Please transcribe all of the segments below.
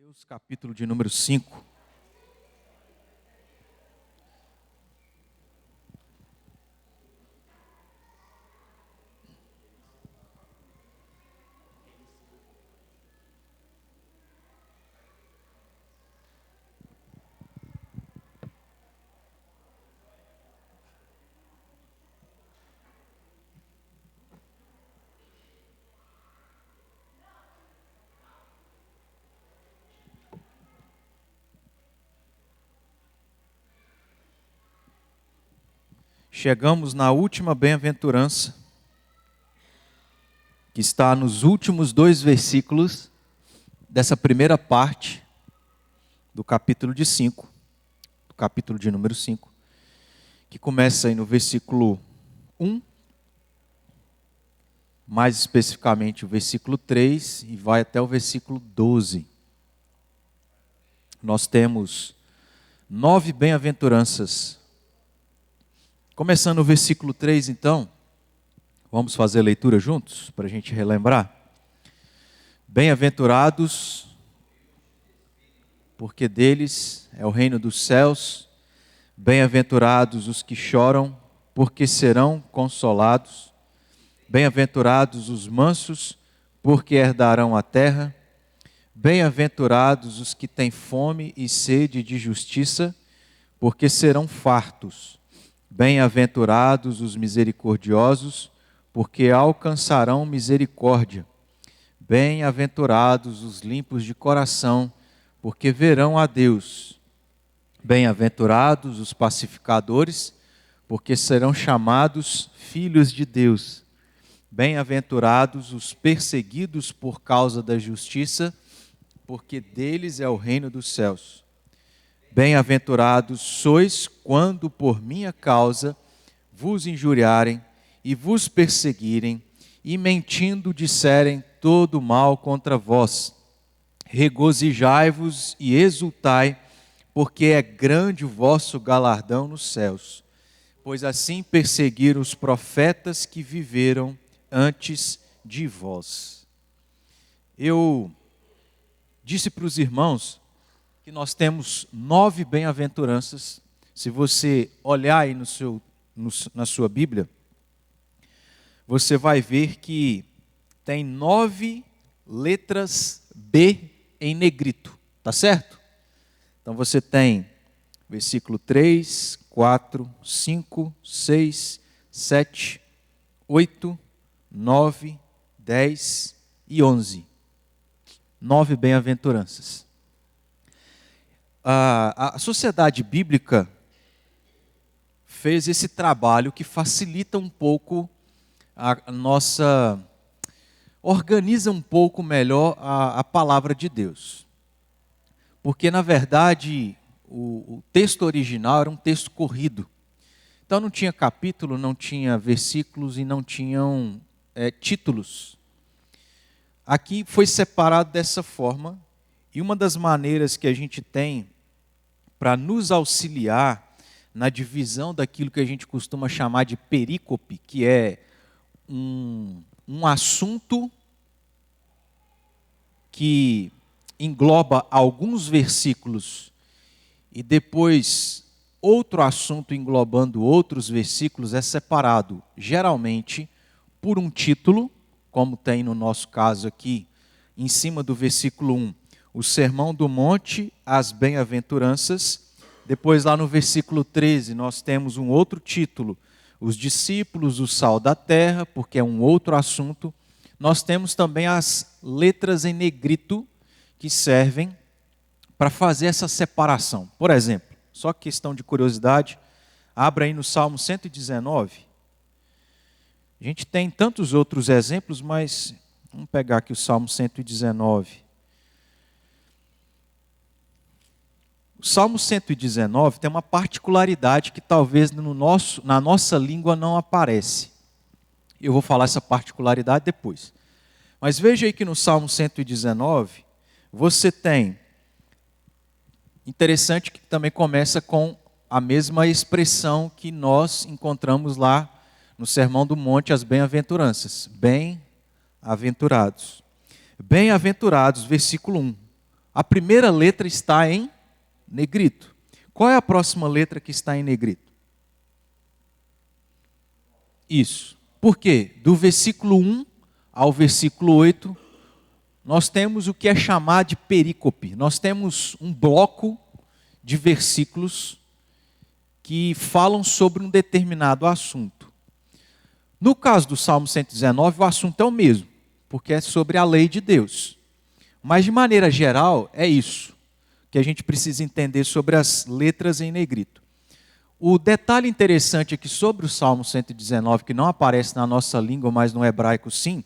Mateus, capítulo de número 5. Chegamos na última bem-aventurança, que está nos últimos 2 versículos dessa primeira parte do capítulo de 5, do capítulo de número 5, que começa aí no versículo 1, mais especificamente o versículo 3 e vai até o versículo 12. Nós temos 9 bem-aventuranças. Começando no versículo 3, então, vamos fazer a leitura juntos, para a gente relembrar. Bem-aventurados, porque deles é o reino dos céus. Bem-aventurados os que choram, porque serão consolados. Bem-aventurados os mansos, porque herdarão a terra. Bem-aventurados os que têm fome e sede de justiça, porque serão fartos. Bem-aventurados os misericordiosos, porque alcançarão misericórdia. Bem-aventurados os limpos de coração, porque verão a Deus. Bem-aventurados os pacificadores, porque serão chamados filhos de Deus. Bem-aventurados os perseguidos por causa da justiça, porque deles é o reino dos céus. Bem-aventurados sois quando por minha causa vos injuriarem e vos perseguirem e mentindo disserem todo mal contra vós. Regozijai-vos e exultai, porque é grande o vosso galardão nos céus. Pois assim perseguiram os profetas que viveram antes de vós. Eu disse para os irmãos que nós temos 9 bem-aventuranças. Se você olhar aí na sua Bíblia, você vai ver que tem 9 letras B em negrito, tá certo? Então você tem versículo 3, 4, 5, 6, 7, 8, 9, 10 e 11. 9 bem-aventuranças. A sociedade bíblica fez esse trabalho que facilita um pouco a nossa... organiza um pouco melhor a palavra de Deus. Porque, na verdade, o texto original era um texto corrido. Então não tinha capítulo, não tinha versículos e não tinham títulos. Aqui foi separado dessa forma, e uma das maneiras que a gente tem para nos auxiliar na divisão daquilo que a gente costuma chamar de perícope, que é um assunto que engloba alguns versículos e depois outro assunto englobando outros versículos, é separado geralmente por um título, como tem no nosso caso aqui, em cima do versículo 1, o Sermão do Monte, as Bem-aventuranças. Depois lá no versículo 13 nós temos um outro título, os discípulos, o sal da terra, porque é um outro assunto. Nós temos também as letras em negrito, que servem para fazer essa separação. Por exemplo, só questão de curiosidade, abra aí no Salmo 119. A gente tem tantos outros exemplos, mas vamos pegar aqui o Salmo 119. O Salmo 119 tem uma particularidade que talvez na nossa língua não aparece. Eu vou falar essa particularidade depois. Mas veja aí que no Salmo 119, você tem, interessante que também começa com a mesma expressão que nós encontramos lá no Sermão do Monte, as bem-aventuranças. Bem-aventurados. Bem-aventurados, versículo 1. A primeira letra está em negrito. Qual é a próxima letra que está em negrito? Isso. Por quê? Do versículo 1 ao versículo 8, nós temos o que é chamado de perícope. Nós temos um bloco de versículos que falam sobre um determinado assunto. No caso do Salmo 119, o assunto é o mesmo, porque é sobre a lei de Deus. Mas, de maneira geral, é isso que a gente precisa entender sobre as letras em negrito. O detalhe interessante aqui sobre o Salmo 119, que não aparece na nossa língua, mas no hebraico sim,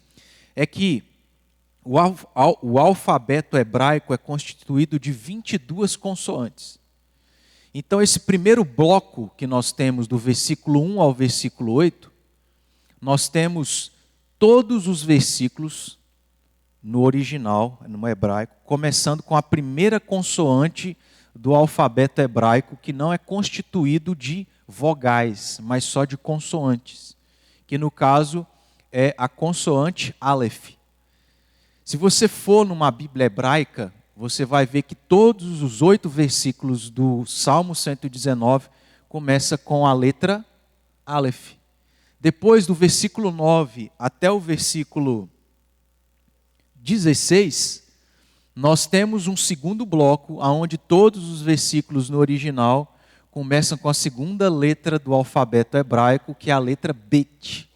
é que o alfabeto hebraico é constituído de 22 consoantes. Então, esse primeiro bloco que nós temos, do versículo 1 ao versículo 8, nós temos todos os versículos no original, no hebraico, começando com a primeira consoante do alfabeto hebraico, que não é constituído de vogais, mas só de consoantes, que no caso é a consoante Aleph. Se você for numa Bíblia hebraica, você vai ver que todos os 8 versículos do Salmo 119 começam com a letra Aleph. Depois do versículo 9 até o versículo 16, nós temos um segundo bloco, onde todos os versículos no original começam com a segunda letra do alfabeto hebraico, que é a letra Bet.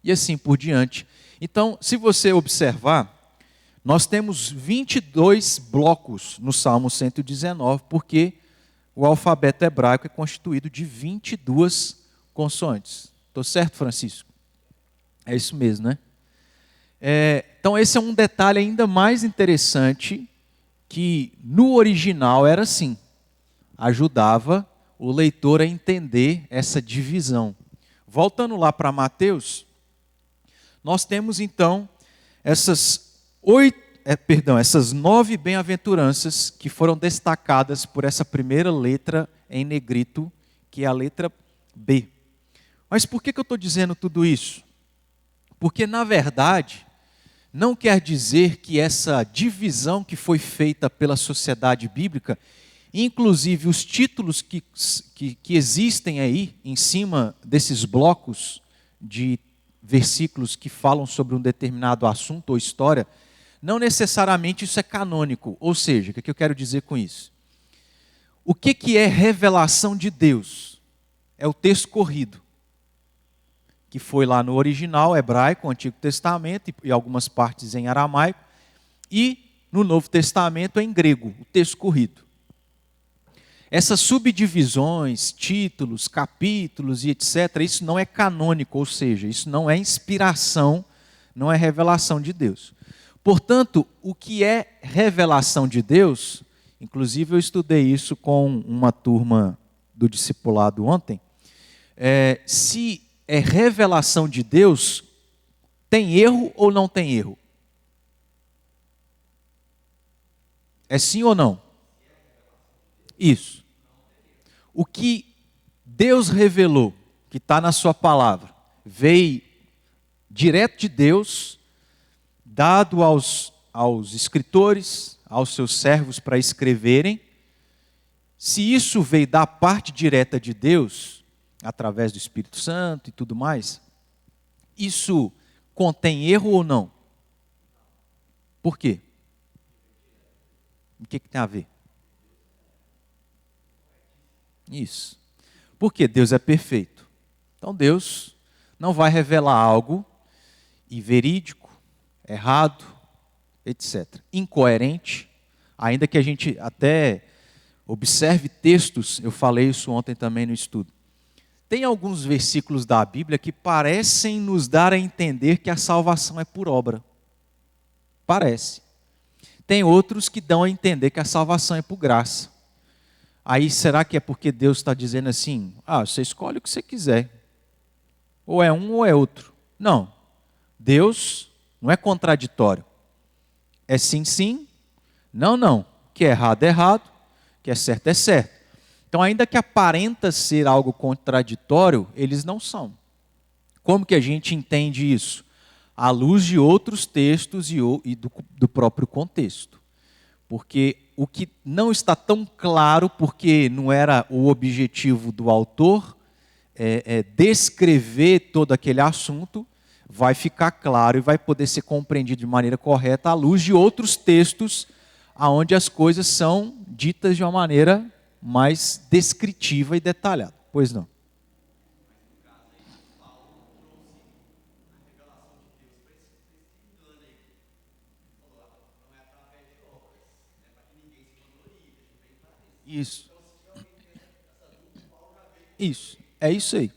E assim por diante. Então, se você observar, nós temos 22 blocos no Salmo 119, porque o alfabeto hebraico é constituído de 22 consoantes. Estou certo, Francisco? É isso mesmo, né? Então esse é um detalhe ainda mais interessante, que no original era assim, ajudava o leitor a entender essa divisão. Voltando lá para Mateus, nós temos então essas 9 bem-aventuranças que foram destacadas por essa primeira letra em negrito, que é a letra B. Mas por que eu estou dizendo tudo isso? Porque, na verdade, não quer dizer que essa divisão que foi feita pela sociedade bíblica, inclusive os títulos que existem aí em cima desses blocos de versículos que falam sobre um determinado assunto ou história, não necessariamente isso é canônico. Ou seja, o que eu quero dizer com isso? O que é revelação de Deus? É o texto corrido, que foi lá no original hebraico, o Antigo Testamento, e algumas partes em aramaico, e no Novo Testamento em grego, o texto corrido. Essas subdivisões, títulos, capítulos e etc., isso não é canônico, ou seja, isso não é inspiração, não é revelação de Deus. Portanto, o que é revelação de Deus, inclusive eu estudei isso com uma turma do discipulado ontem, se é revelação de Deus, tem erro ou não tem erro? É sim ou não? Isso. O que Deus revelou, que está na sua palavra, veio direto de Deus, dado aos escritores, aos seus servos para escreverem. Se isso veio da parte direta de Deus, através do Espírito Santo e tudo mais, isso contém erro ou não? Por quê? O que tem a ver? Isso. Porque Deus é perfeito. Então Deus não vai revelar algo inverídico, errado, etc. Incoerente, ainda que a gente até observe textos, eu falei isso ontem também no estudo. Tem alguns versículos da Bíblia que parecem nos dar a entender que a salvação é por obra. Parece. Tem outros que dão a entender que a salvação é por graça. Aí será que é porque Deus está dizendo assim, você escolhe o que você quiser. Ou é um ou é outro. Não. Deus não é contraditório. É sim, sim, não, não. O que é errado, é errado. O que é certo, é certo. Então, ainda que aparenta ser algo contraditório, eles não são. Como que a gente entende isso? À luz de outros textos e do próprio contexto. Porque o que não está tão claro, porque não era o objetivo do autor, descrever todo aquele assunto, vai ficar claro e vai poder ser compreendido de maneira correta à luz de outros textos, onde as coisas são ditas de uma maneira mais descritiva e detalhada. Pois não? Isso. Isso. É isso aí.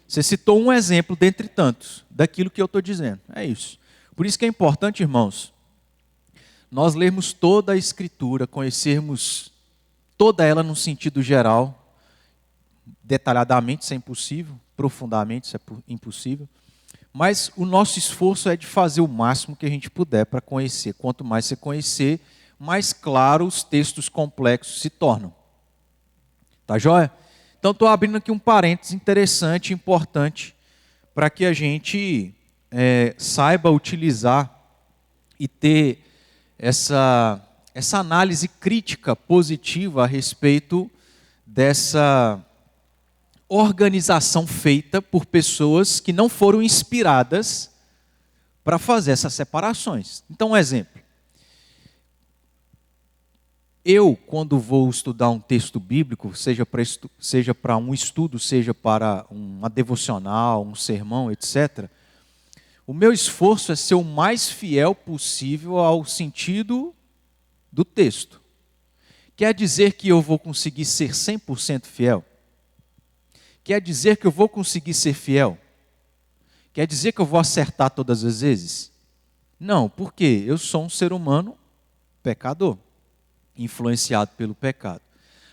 Você citou um exemplo dentre tantos daquilo que eu estou dizendo. É isso. Por isso que é importante, irmãos, nós lermos toda a Escritura, conhecermos toda ela no sentido geral, detalhadamente, isso é impossível, profundamente, isso é impossível, mas o nosso esforço é de fazer o máximo que a gente puder para conhecer. Quanto mais você conhecer, mais claro os textos complexos se tornam. Tá joia? Então, estou abrindo aqui um parênteses interessante, importante, para que a gente saiba utilizar e ter essa análise crítica positiva a respeito dessa organização feita por pessoas que não foram inspiradas para fazer essas separações. Então, um exemplo. Eu, quando vou estudar um texto bíblico, seja para um estudo, seja para uma devocional, um sermão, etc., o meu esforço é ser o mais fiel possível ao sentido do texto. Quer dizer que eu vou conseguir ser 100% fiel? Quer dizer que eu vou conseguir ser fiel? Quer dizer que eu vou acertar todas as vezes? Não, porque eu sou um ser humano pecador, influenciado pelo pecado.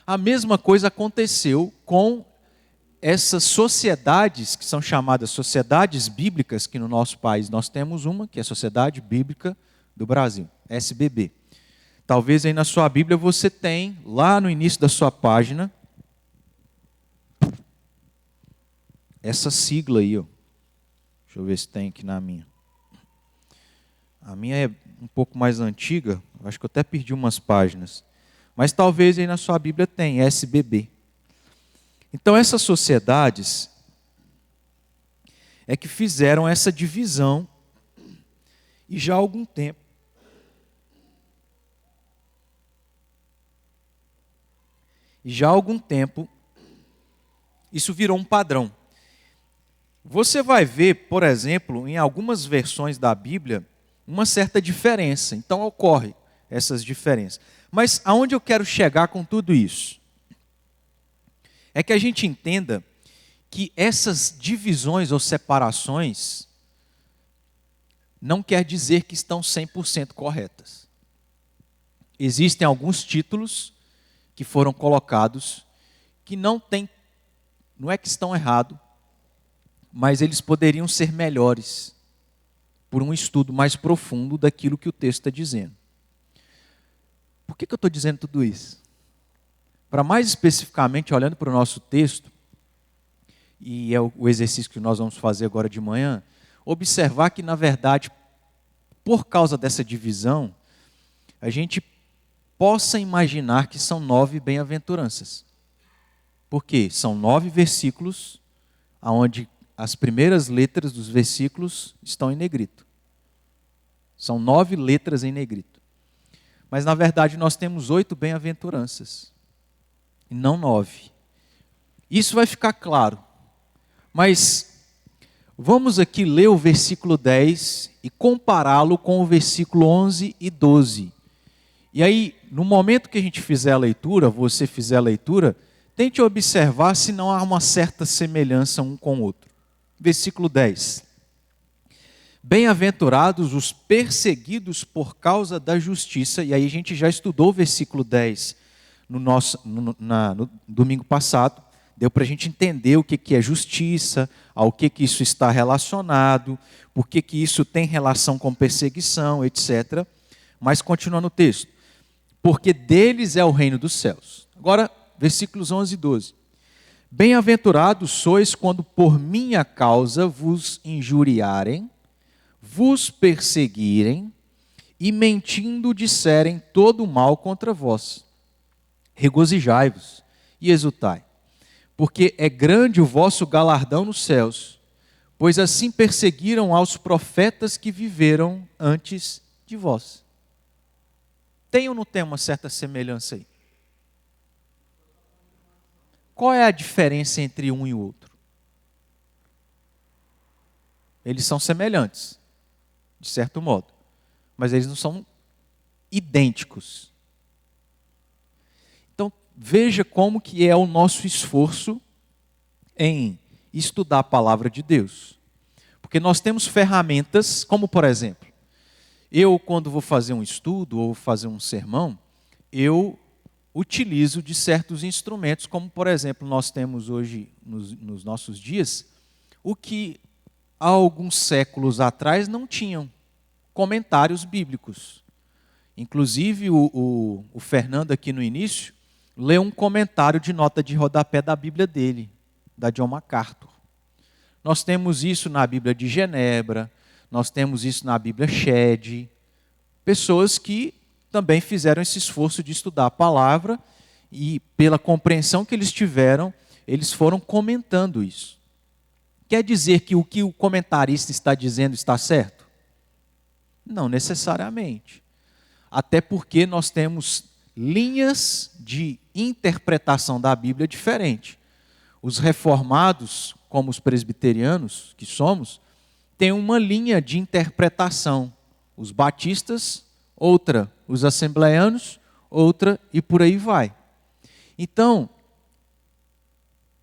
A mesma coisa aconteceu com essas sociedades que são chamadas sociedades bíblicas, que no nosso país nós temos uma, que é a Sociedade Bíblica do Brasil, SBB. Talvez aí na sua Bíblia você tem, lá no início da sua página, essa sigla aí, ó. Deixa eu ver se tem aqui na minha. A minha é um pouco mais antiga, acho que eu até perdi umas páginas. Mas talvez aí na sua Bíblia tenha, SBB. Então essas sociedades é que fizeram essa divisão e já há algum tempo. Isso virou um padrão. Você vai ver, por exemplo, em algumas versões da Bíblia, uma certa diferença. Então ocorre essas diferenças. Mas aonde eu quero chegar com tudo isso? É que a gente entenda que essas divisões ou separações não quer dizer que estão 100% corretas. Existem alguns títulos que foram colocados que não é que estão errados, mas eles poderiam ser melhores por um estudo mais profundo daquilo que o texto está dizendo. Por que eu estou dizendo tudo isso? Para mais especificamente, olhando para o nosso texto, e é o exercício que nós vamos fazer agora de manhã, observar que, na verdade, por causa dessa divisão, a gente possa imaginar que são 9 bem-aventuranças. Por quê? São 9 versículos, onde as primeiras letras dos versículos estão em negrito. São 9 letras em negrito. Mas, na verdade, nós temos 8 bem-aventuranças, e não 9. Isso vai ficar claro. Mas vamos aqui ler o versículo 10 e compará-lo com o versículo 11 e 12. E aí, no momento que a gente fizer a leitura, você fizer a leitura, tente observar se não há uma certa semelhança um com o outro. Versículo 10. Bem-aventurados os perseguidos por causa da justiça. E aí a gente já estudou o versículo 10 no domingo passado. Deu para a gente entender o que é justiça, ao que isso está relacionado, por que isso tem relação com perseguição, etc. Mas continua no texto. Porque deles é o reino dos céus. Agora, versículos 11 e 12. Bem-aventurados sois quando por minha causa vos injuriarem, vos perseguirem e mentindo disserem todo o mal contra vós. Regozijai-vos e exultai, porque é grande o vosso galardão nos céus, pois assim perseguiram aos profetas que viveram antes de vós. Tem ou não tem uma certa semelhança aí? Qual é a diferença entre um e o outro? Eles são semelhantes, de certo modo, mas eles não são idênticos. Então, veja como que é o nosso esforço em estudar a palavra de Deus. Porque nós temos ferramentas, como por exemplo, eu quando vou fazer um estudo ou fazer um sermão, eu utilizo de certos instrumentos, como por exemplo nós temos hoje nos nossos dias, o que há alguns séculos atrás não tinham, comentários bíblicos. Inclusive o Fernando aqui no início leu um comentário de nota de rodapé da Bíblia dele, da John MacArthur. Nós temos isso na Bíblia de Genebra, nós temos isso na Bíblia Shed, pessoas que também fizeram esse esforço de estudar a palavra e pela compreensão que eles tiveram, eles foram comentando isso. Quer dizer que o comentarista está dizendo está certo? Não necessariamente. Até porque nós temos linhas de interpretação da Bíblia diferentes. Os reformados, como os presbiterianos que somos, têm uma linha de interpretação. Os batistas, outra. Os assembleanos, outra, e por aí vai. Então,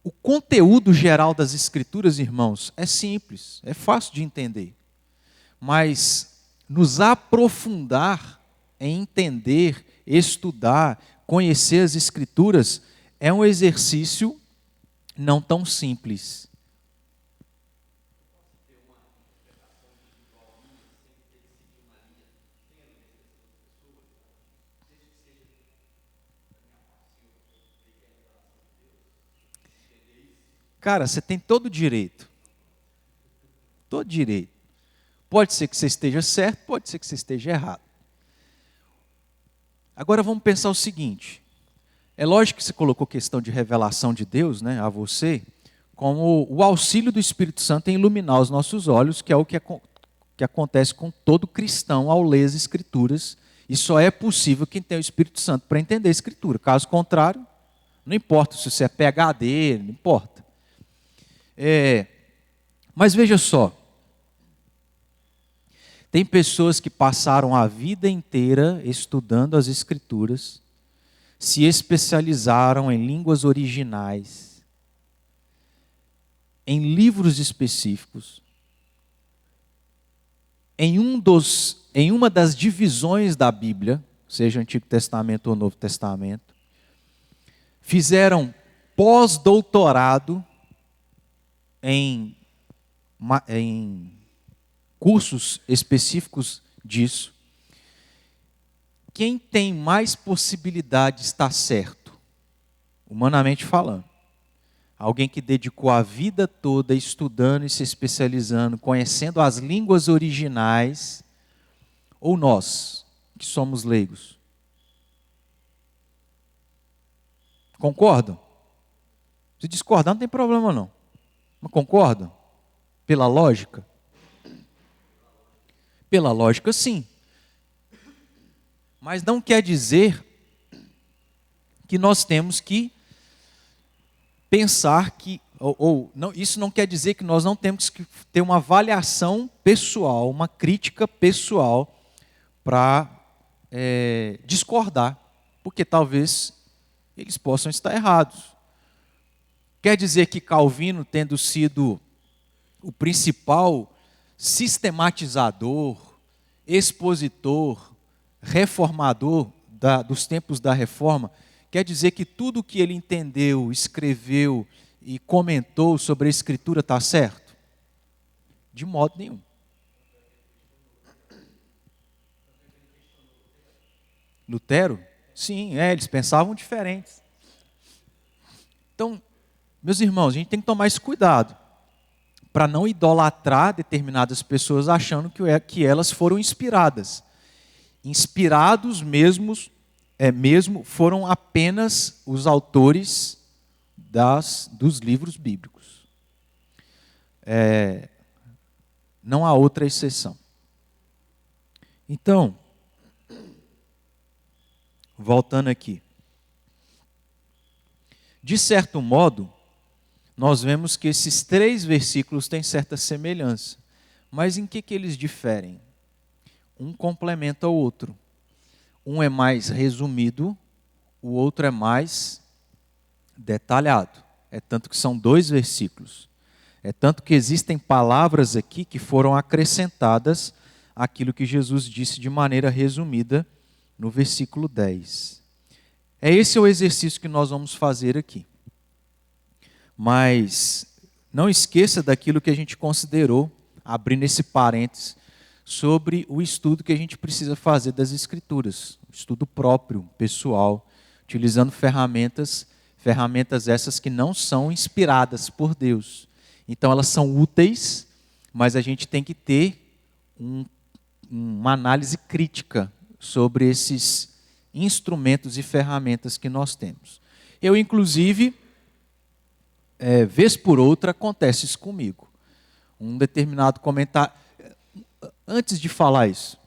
o conteúdo geral das Escrituras, irmãos, é simples, é fácil de entender. Mas nos aprofundar em entender, estudar, conhecer as Escrituras, é um exercício não tão simples. Cara, você tem todo o direito. Todo direito. Pode ser que você esteja certo, pode ser que você esteja errado. Agora vamos pensar o seguinte. É lógico que você colocou questão de revelação de Deus, né, a você, como o auxílio do Espírito Santo em iluminar os nossos olhos, que é o que acontece com todo cristão ao ler as Escrituras. E só é possível quem tem o Espírito Santo para entender a Escritura. Caso contrário, não importa se você é PhD, não importa. Mas veja só, tem pessoas que passaram a vida inteira estudando as Escrituras, se especializaram em línguas originais, em livros específicos, em uma das divisões da Bíblia, seja Antigo Testamento ou Novo Testamento, fizeram pós-doutorado em cursos específicos disso. Quem tem mais possibilidade de estar certo, humanamente falando? Alguém que dedicou a vida toda estudando e se especializando, conhecendo as línguas originais, ou nós, que somos leigos? Concordam? Se discordar não tem problema não. Mas concordam? Pela lógica? Pela lógica, sim. Mas não quer dizer que nós temos que pensar que, isso não quer dizer que nós não temos que ter uma avaliação pessoal, uma crítica pessoal para discordar, porque talvez eles possam estar errados. Quer dizer que Calvino, tendo sido o principal sistematizador, expositor, reformador dos tempos da Reforma, quer dizer que tudo que ele entendeu, escreveu e comentou sobre a Escritura está certo? De modo nenhum. Lutero? Sim, eles pensavam diferentes. Então, meus irmãos, a gente tem que tomar esse cuidado para não idolatrar determinadas pessoas achando que elas foram inspiradas. inspirados mesmo foram apenas os autores dos livros bíblicos. Não há outra exceção. Então, voltando aqui. De certo modo, nós vemos que esses 3 versículos têm certa semelhança. Mas em que eles diferem? Um complementa o outro. Um é mais resumido, o outro é mais detalhado. É tanto que são 2 versículos. É tanto que existem palavras aqui que foram acrescentadas àquilo que Jesus disse de maneira resumida no versículo 10. Esse é o exercício que nós vamos fazer aqui. Mas não esqueça daquilo que a gente considerou, abrindo esse parênteses, sobre o estudo que a gente precisa fazer das Escrituras. Estudo próprio, pessoal, utilizando ferramentas essas que não são inspiradas por Deus. Então elas são úteis, mas a gente tem que ter uma análise crítica sobre esses instrumentos e ferramentas que nós temos. Eu, inclusive, vez por outra, acontece isso comigo. Um determinado comentário. Antes de falar isso,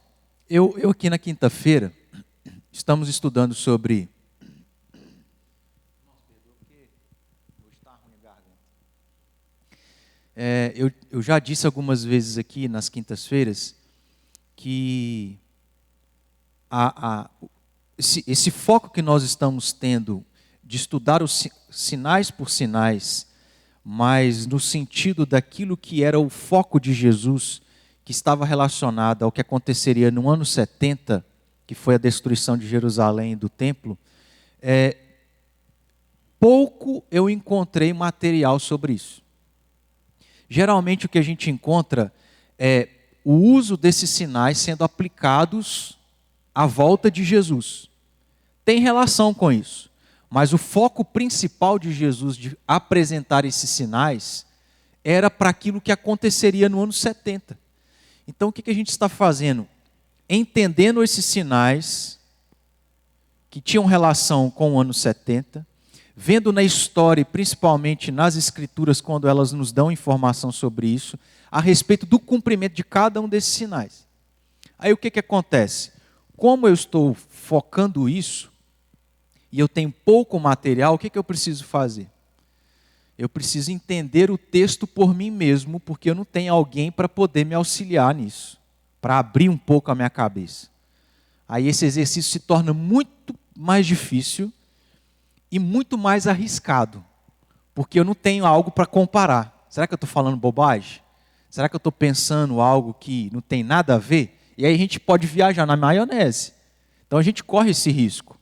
eu aqui na quinta-feira, estamos estudando sobre... eu já disse algumas vezes aqui nas quintas-feiras que esse foco que nós estamos tendo de estudar os sinais por sinais, mas no sentido daquilo que era o foco de Jesus, que estava relacionado ao que aconteceria no ano 70, que foi a destruição de Jerusalém e do templo, pouco eu encontrei material sobre isso. Geralmente o que a gente encontra é o uso desses sinais sendo aplicados à volta de Jesus. Tem relação com isso, mas o foco principal de Jesus de apresentar esses sinais era para aquilo que aconteceria no ano 70. Então o que a gente está fazendo? Entendendo esses sinais que tinham relação com o ano 70, vendo na história e principalmente nas Escrituras, quando elas nos dão informação sobre isso, a respeito do cumprimento de cada um desses sinais. Aí o que acontece? Como eu estou focando isso, e eu tenho pouco material, o que eu preciso fazer? Eu preciso entender o texto por mim mesmo, porque eu não tenho alguém para poder me auxiliar nisso, para abrir um pouco a minha cabeça. Aí esse exercício se torna muito mais difícil e muito mais arriscado, porque eu não tenho algo para comparar. Será que eu estou falando bobagem? Será que eu estou pensando algo que não tem nada a ver? E aí a gente pode viajar na maionese. Então a gente corre esse risco.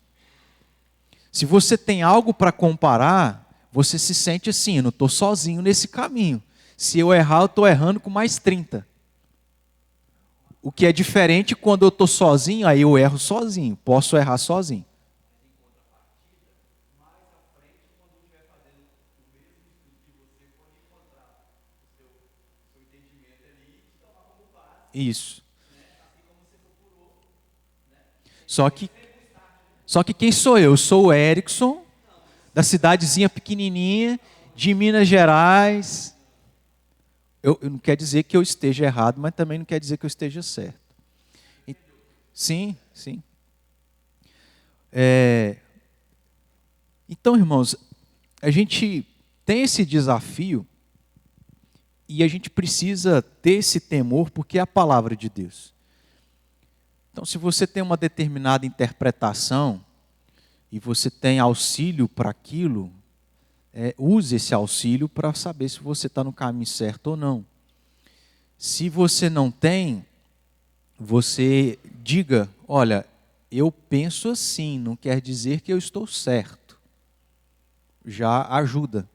Se você tem algo para comparar, você se sente assim, eu não estou sozinho nesse caminho. Se eu errar, eu estou errando com mais 30. O que é diferente quando eu estou sozinho, aí eu erro sozinho, posso errar sozinho. Isso. Só que quem sou eu? Eu sou o Erickson, da cidadezinha pequenininha, de Minas Gerais. Eu não quer dizer que eu esteja errado, mas também não quer dizer que eu esteja certo. Sim. Então, irmãos, a gente tem esse desafio e a gente precisa ter esse temor porque é a palavra de Deus. Então, se você tem uma determinada interpretação e você tem auxílio para aquilo, use esse auxílio para saber se você está no caminho certo ou não. Se você não tem, você diga, olha, eu penso assim, não quer dizer que eu estou certo. Já ajuda.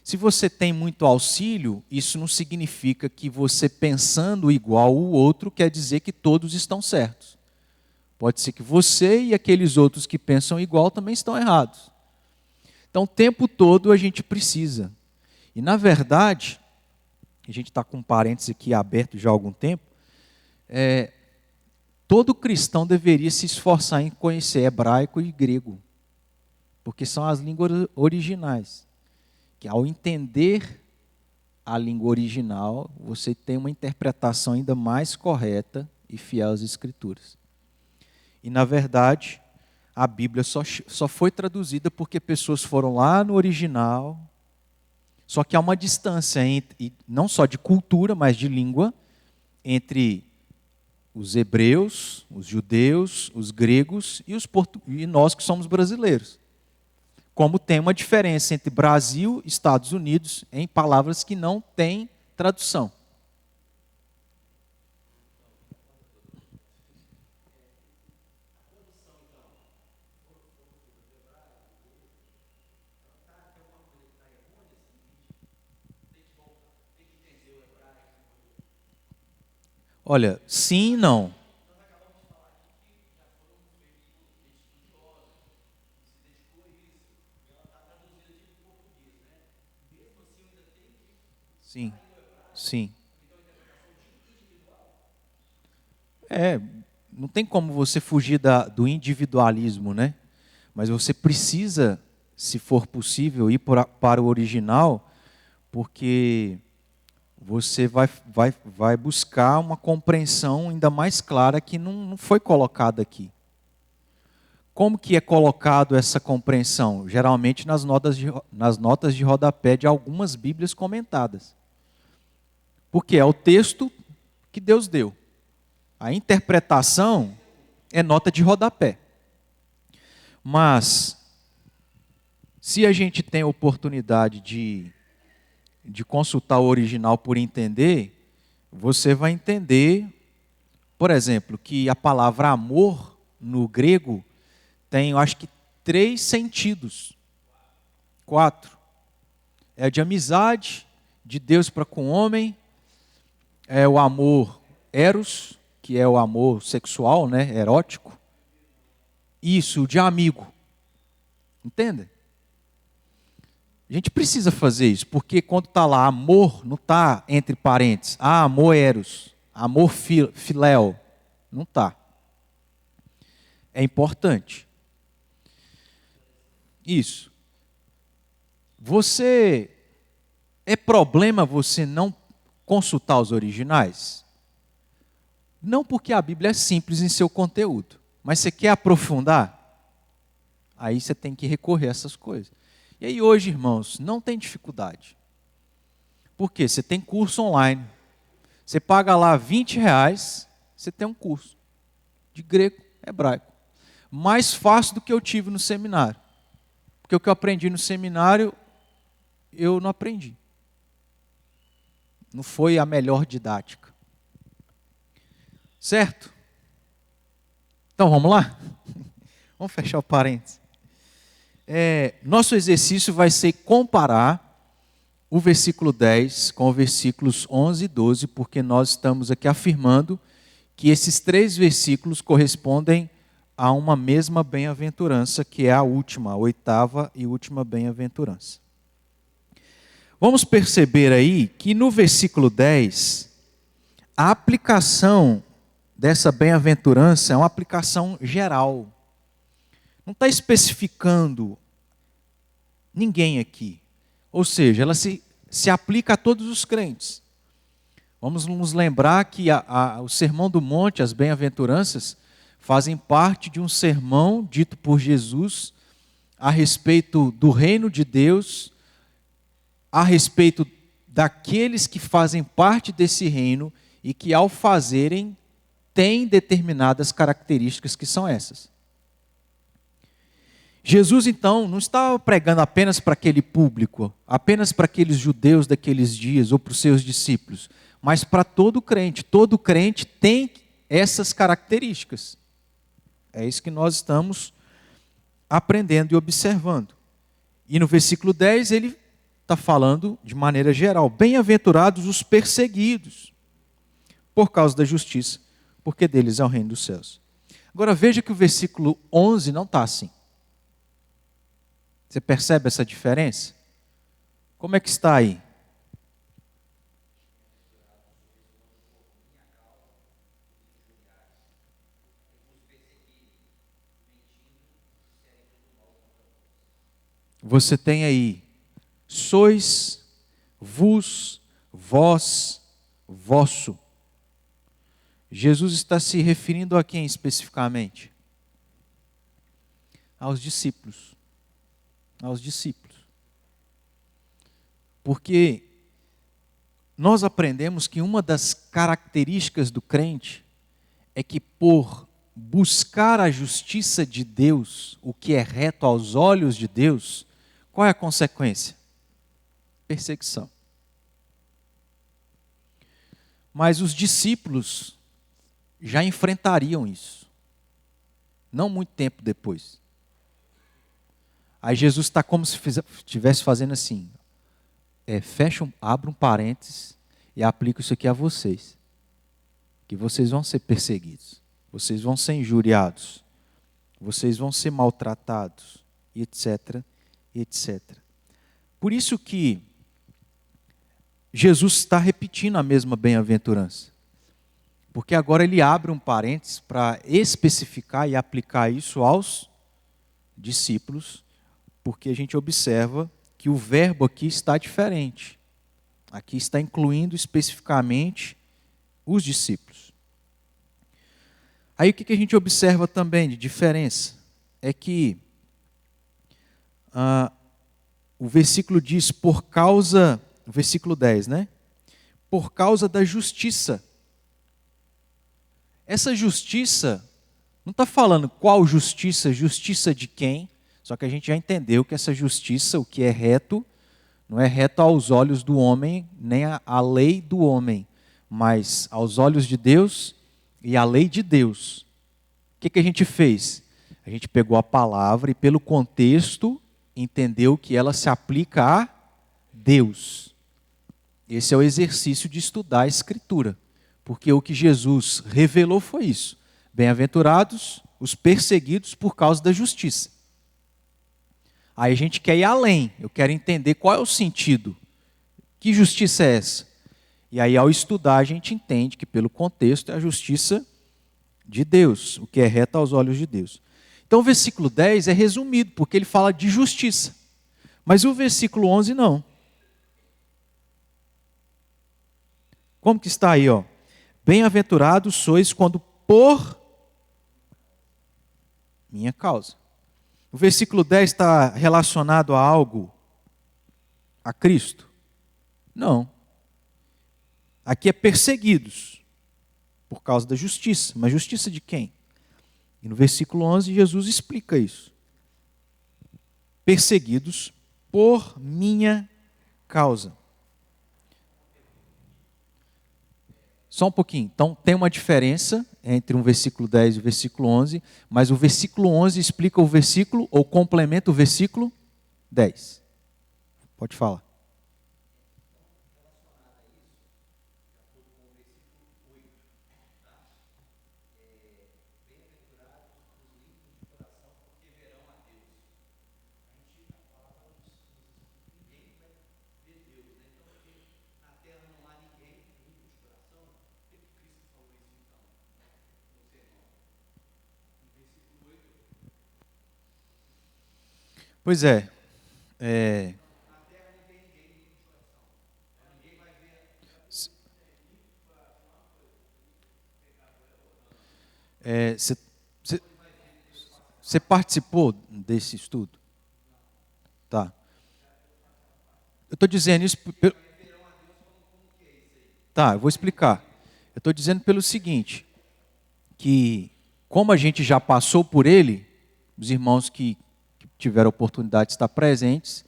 Se você tem muito auxílio, isso não significa que você pensando igual o outro quer dizer que todos estão certos. Pode ser que você e aqueles outros que pensam igual também estão errados. Então, o tempo todo a gente precisa. E, na verdade, a gente está com um parênteses aqui aberto já há algum tempo, todo cristão deveria se esforçar em conhecer hebraico e grego, porque são as línguas originais, que ao entender a língua original, você tem uma interpretação ainda mais correta e fiel às Escrituras. E, na verdade, a Bíblia só foi traduzida porque pessoas foram lá no original, só que há uma distância, não só de cultura, mas de língua, entre os hebreus, os judeus, os gregos e nós que somos brasileiros. Como tem uma diferença entre Brasil e Estados Unidos em palavras que não têm tradução. Olha, sim e não. Sim, sim. Não tem como você fugir do individualismo, né? Mas você precisa, se for possível, ir para o original, porque você vai buscar uma compreensão ainda mais clara que não foi colocada aqui. Como que é colocado essa compreensão? Geralmente nas notas de rodapé de algumas Bíblias comentadas. Porque é o texto que Deus deu. A interpretação é nota de rodapé. Mas, se a gente tem a oportunidade de consultar o original por entender, você vai entender, por exemplo, que a palavra amor no grego tem, eu acho que, 3 sentidos. 4. É de amizade de Deus para com o homem, é o amor eros, que é o amor sexual, né, erótico. Isso, de amigo. Entende? A gente precisa fazer isso, porque quando está lá amor, não está entre parênteses. Ah, amor eros, amor filéu. Não está. É importante. Isso. É problema você não consultar os originais? Não porque a Bíblia é simples em seu conteúdo, mas você quer aprofundar? Aí você tem que recorrer a essas coisas. E aí hoje, irmãos, não tem dificuldade. Por quê? Você tem curso online. Você paga lá R$ 20, você tem um curso de grego, hebraico. Mais fácil do que eu tive no seminário. Porque o que eu aprendi no seminário, eu não aprendi. Não foi a melhor didática. Certo? Então vamos lá? Vamos fechar o parênteses. Nosso exercício vai ser comparar o versículo 10 com os versículos 11 e 12, porque nós estamos aqui afirmando que esses 3 versículos correspondem a uma mesma bem-aventurança, que é a última, a 8ª e última bem-aventurança. Vamos perceber aí que no versículo 10, a aplicação dessa bem-aventurança é uma aplicação geral. Não está especificando ninguém aqui. Ou seja, ela se aplica a todos os crentes. Vamos nos lembrar que o Sermão do Monte, as bem-aventuranças, fazem parte de um sermão dito por Jesus a respeito do reino de Deus, a respeito daqueles que fazem parte desse reino e que, ao fazerem, têm determinadas características que são essas. Jesus, então, não estava pregando apenas para aquele público, apenas para aqueles judeus daqueles dias ou para os seus discípulos, mas para todo crente. Todo crente tem essas características. É isso que nós estamos aprendendo e observando. E no versículo 10 ele está falando de maneira geral: bem-aventurados os perseguidos por causa da justiça, porque deles é o reino dos céus. Agora veja que o versículo 11 não está assim. Você percebe essa diferença? Como é que está aí? você tem aí sois, vos, vós, vosso. Jesus está se referindo a quem especificamente? Aos discípulos. Aos discípulos. Porque nós aprendemos que uma das características do crente é que por buscar a justiça de Deus, o que é reto aos olhos de Deus, qual é a consequência? Perseguição. Mas os discípulos já enfrentariam isso. Não muito tempo depois. Aí Jesus está como se estivesse fazendo assim. Abra um parênteses e aplico isso aqui a vocês. Que vocês vão ser perseguidos. Vocês vão ser injuriados. Vocês vão ser maltratados. Etc, etc. Por isso que Jesus está repetindo a mesma bem-aventurança. Porque agora ele abre um parênteses para especificar e aplicar isso aos discípulos, porque a gente observa que o verbo aqui está diferente. Aqui está incluindo especificamente os discípulos. Aí o que a gente observa também de diferença? É que o versículo diz, o versículo 10, né? Por causa da justiça. Essa justiça, não está falando qual justiça, justiça de quem, só que a gente já entendeu que essa justiça, o que é reto, não é reto aos olhos do homem, nem a lei do homem, mas aos olhos de Deus e a lei de Deus. O que a gente fez? A gente pegou a palavra e pelo contexto entendeu que ela se aplica a Deus. Esse é o exercício de estudar a Escritura. Porque o que Jesus revelou foi isso. Bem-aventurados os perseguidos por causa da justiça. Aí a gente quer ir além. Eu quero entender qual é o sentido. Que justiça é essa? E aí ao estudar a gente entende que pelo contexto é a justiça de Deus. O que é reto aos olhos de Deus. Então o versículo 10 é resumido, porque ele fala de justiça. Mas o versículo 11 não. Como que está aí, ó? Bem-aventurados sois quando por minha causa. O versículo 10 está relacionado a algo? A Cristo? Não. Aqui é perseguidos por causa da justiça. Mas justiça de quem? E no versículo 11 Jesus explica isso. Perseguidos por minha causa. Só um pouquinho. Então, tem uma diferença entre um versículo 10 e o versículo 11, mas o versículo 11 explica o versículo, ou complementa o versículo 10. Pode falar. Pois é. Você participou desse estudo? Tá. Eu estou dizendo isso... Tá, eu vou explicar. Eu estou dizendo pelo seguinte, que como a gente já passou por ele, os irmãos que tiveram a oportunidade de estar presentes,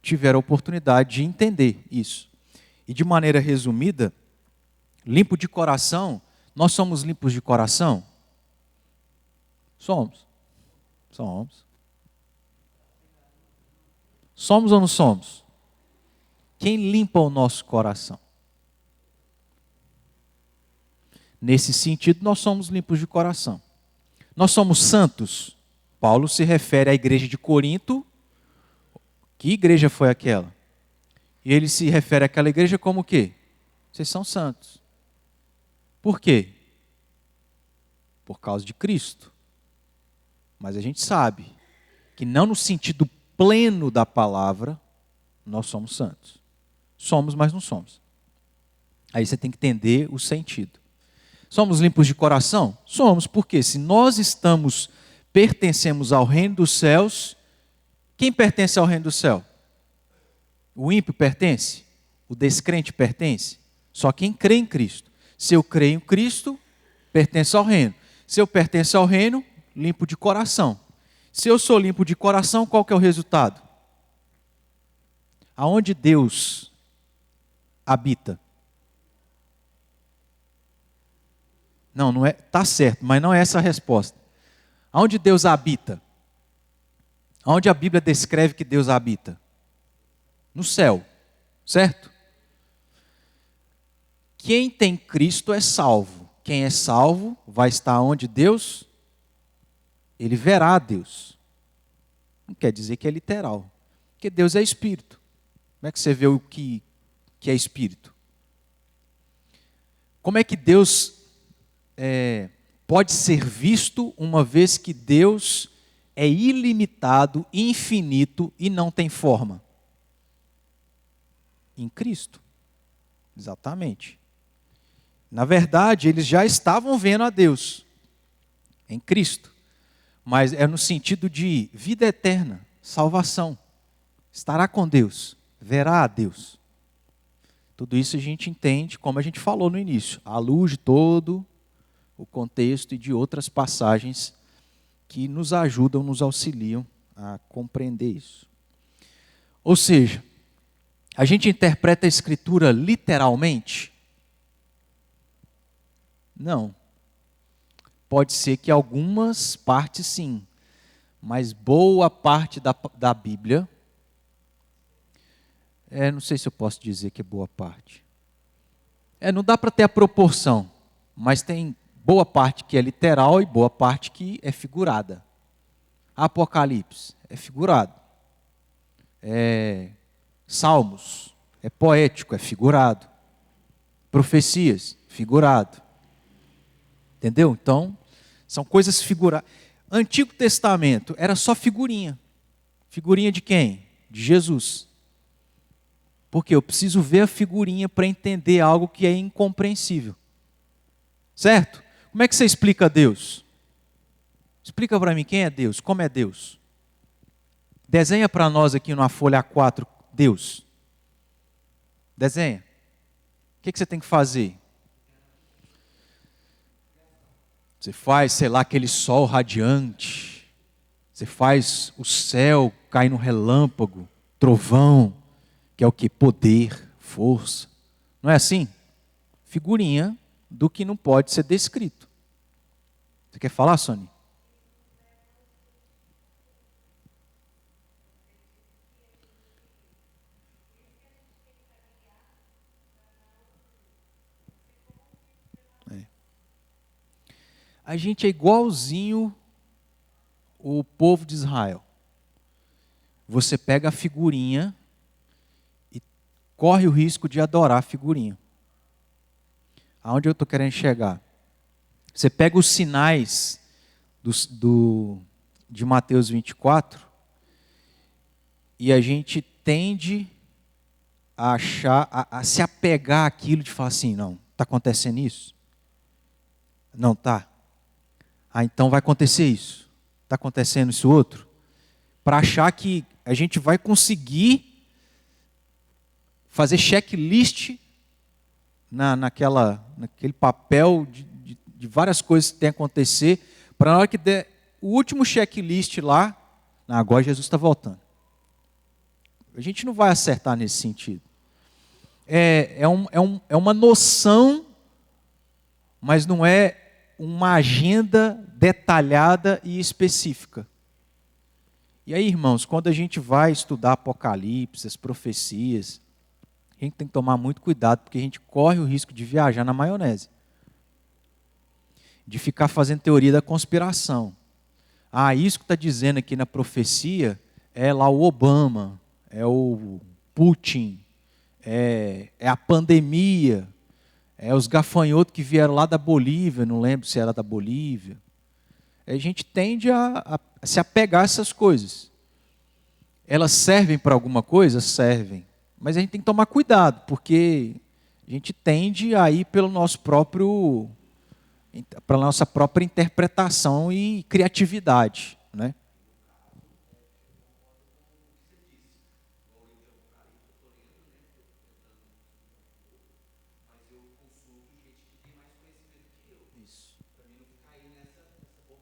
tiveram a oportunidade de entender isso. E de maneira resumida, limpo de coração, nós somos limpos de coração? Somos. Somos. Somos ou não somos? Quem limpa o nosso coração? Nesse sentido, nós somos limpos de coração. Nós somos santos? Paulo se refere à igreja de Corinto. Que igreja foi aquela? E ele se refere àquela igreja como o quê? Vocês são santos. Por quê? Por causa de Cristo. Mas a gente sabe que não no sentido pleno da palavra, nós somos santos. Somos, mas não somos. Aí você tem que entender o sentido. Somos limpos de coração? Somos, porque se nós pertencemos ao reino dos céus, quem pertence ao reino do céu? O ímpio pertence? O descrente pertence? Só quem crê em Cristo. Se eu creio em Cristo, pertenço ao reino. Se eu pertenço ao reino, limpo de coração. Se eu sou limpo de coração, qual que é o resultado? Aonde Deus habita? Não é, tá certo, mas não é essa a resposta. Aonde Deus habita? Aonde a Bíblia descreve que Deus habita? No céu, certo? Quem tem Cristo é salvo. Quem é salvo vai estar onde Deus? Ele verá a Deus. Não quer dizer que é literal. Porque Deus é espírito. Como é que você vê o que é espírito? Como é que Deus pode ser visto uma vez que Deus é ilimitado, infinito e não tem forma? Em Cristo. Exatamente. Na verdade, eles já estavam vendo a Deus em Cristo, mas é no sentido de vida eterna, salvação. Estará com Deus, verá a Deus. Tudo isso a gente entende, como a gente falou no início, à luz de todo o contexto e de outras passagens que nos ajudam, nos auxiliam a compreender isso. Ou seja, a gente interpreta a Escritura literalmente? Não. Pode ser que algumas partes sim, mas boa parte da Bíblia, não sei se eu posso dizer que é boa parte. Não dá para ter a proporção, mas tem boa parte que é literal e boa parte que é figurada. Apocalipse é figurado. Salmos é poético, é figurado. Profecias, figurado. Entendeu? Então, são coisas figuradas. Antigo Testamento era só figurinha. Figurinha de quem? De Jesus. Porque eu preciso ver a figurinha para entender algo que é incompreensível. Certo? Como é que você explica Deus? Explica para mim quem é Deus, como é Deus. Desenha para nós aqui numa folha A4, Deus. Desenha. O que você tem que fazer? Você faz, sei lá, aquele sol radiante. Você faz o céu cair no relâmpago, trovão, que é o que? Poder, força. Não é assim? Figurinha do que não pode ser descrito. Você quer falar, Sônia? A gente é igualzinho o povo de Israel. Você pega a figurinha e corre o risco de adorar a figurinha. Aonde eu estou querendo chegar? Você pega os sinais de Mateus 24 e a gente tende a achar, a se apegar àquilo de falar assim, não, está acontecendo isso? Não está? Então vai acontecer isso. Está acontecendo isso outro? Para achar que a gente vai conseguir fazer checklist naquele papel de várias coisas que tem a acontecer, para na hora que der o último checklist lá, agora Jesus está voltando. A gente não vai acertar nesse sentido. É uma noção, mas não é uma agenda detalhada e específica. E aí, irmãos, quando a gente vai estudar Apocalipse, as profecias, a gente tem que tomar muito cuidado, porque a gente corre o risco de viajar na maionese. De ficar fazendo teoria da conspiração. Isso que está dizendo aqui na profecia é lá o Obama, é o Putin, é a pandemia, é os gafanhotos que vieram lá da Bolívia, não lembro se era da Bolívia. A gente tende a se apegar a essas coisas. Elas servem para alguma coisa? Servem. Mas a gente tem que tomar cuidado, porque a gente tende a ir pela nossa própria interpretação e criatividade, né?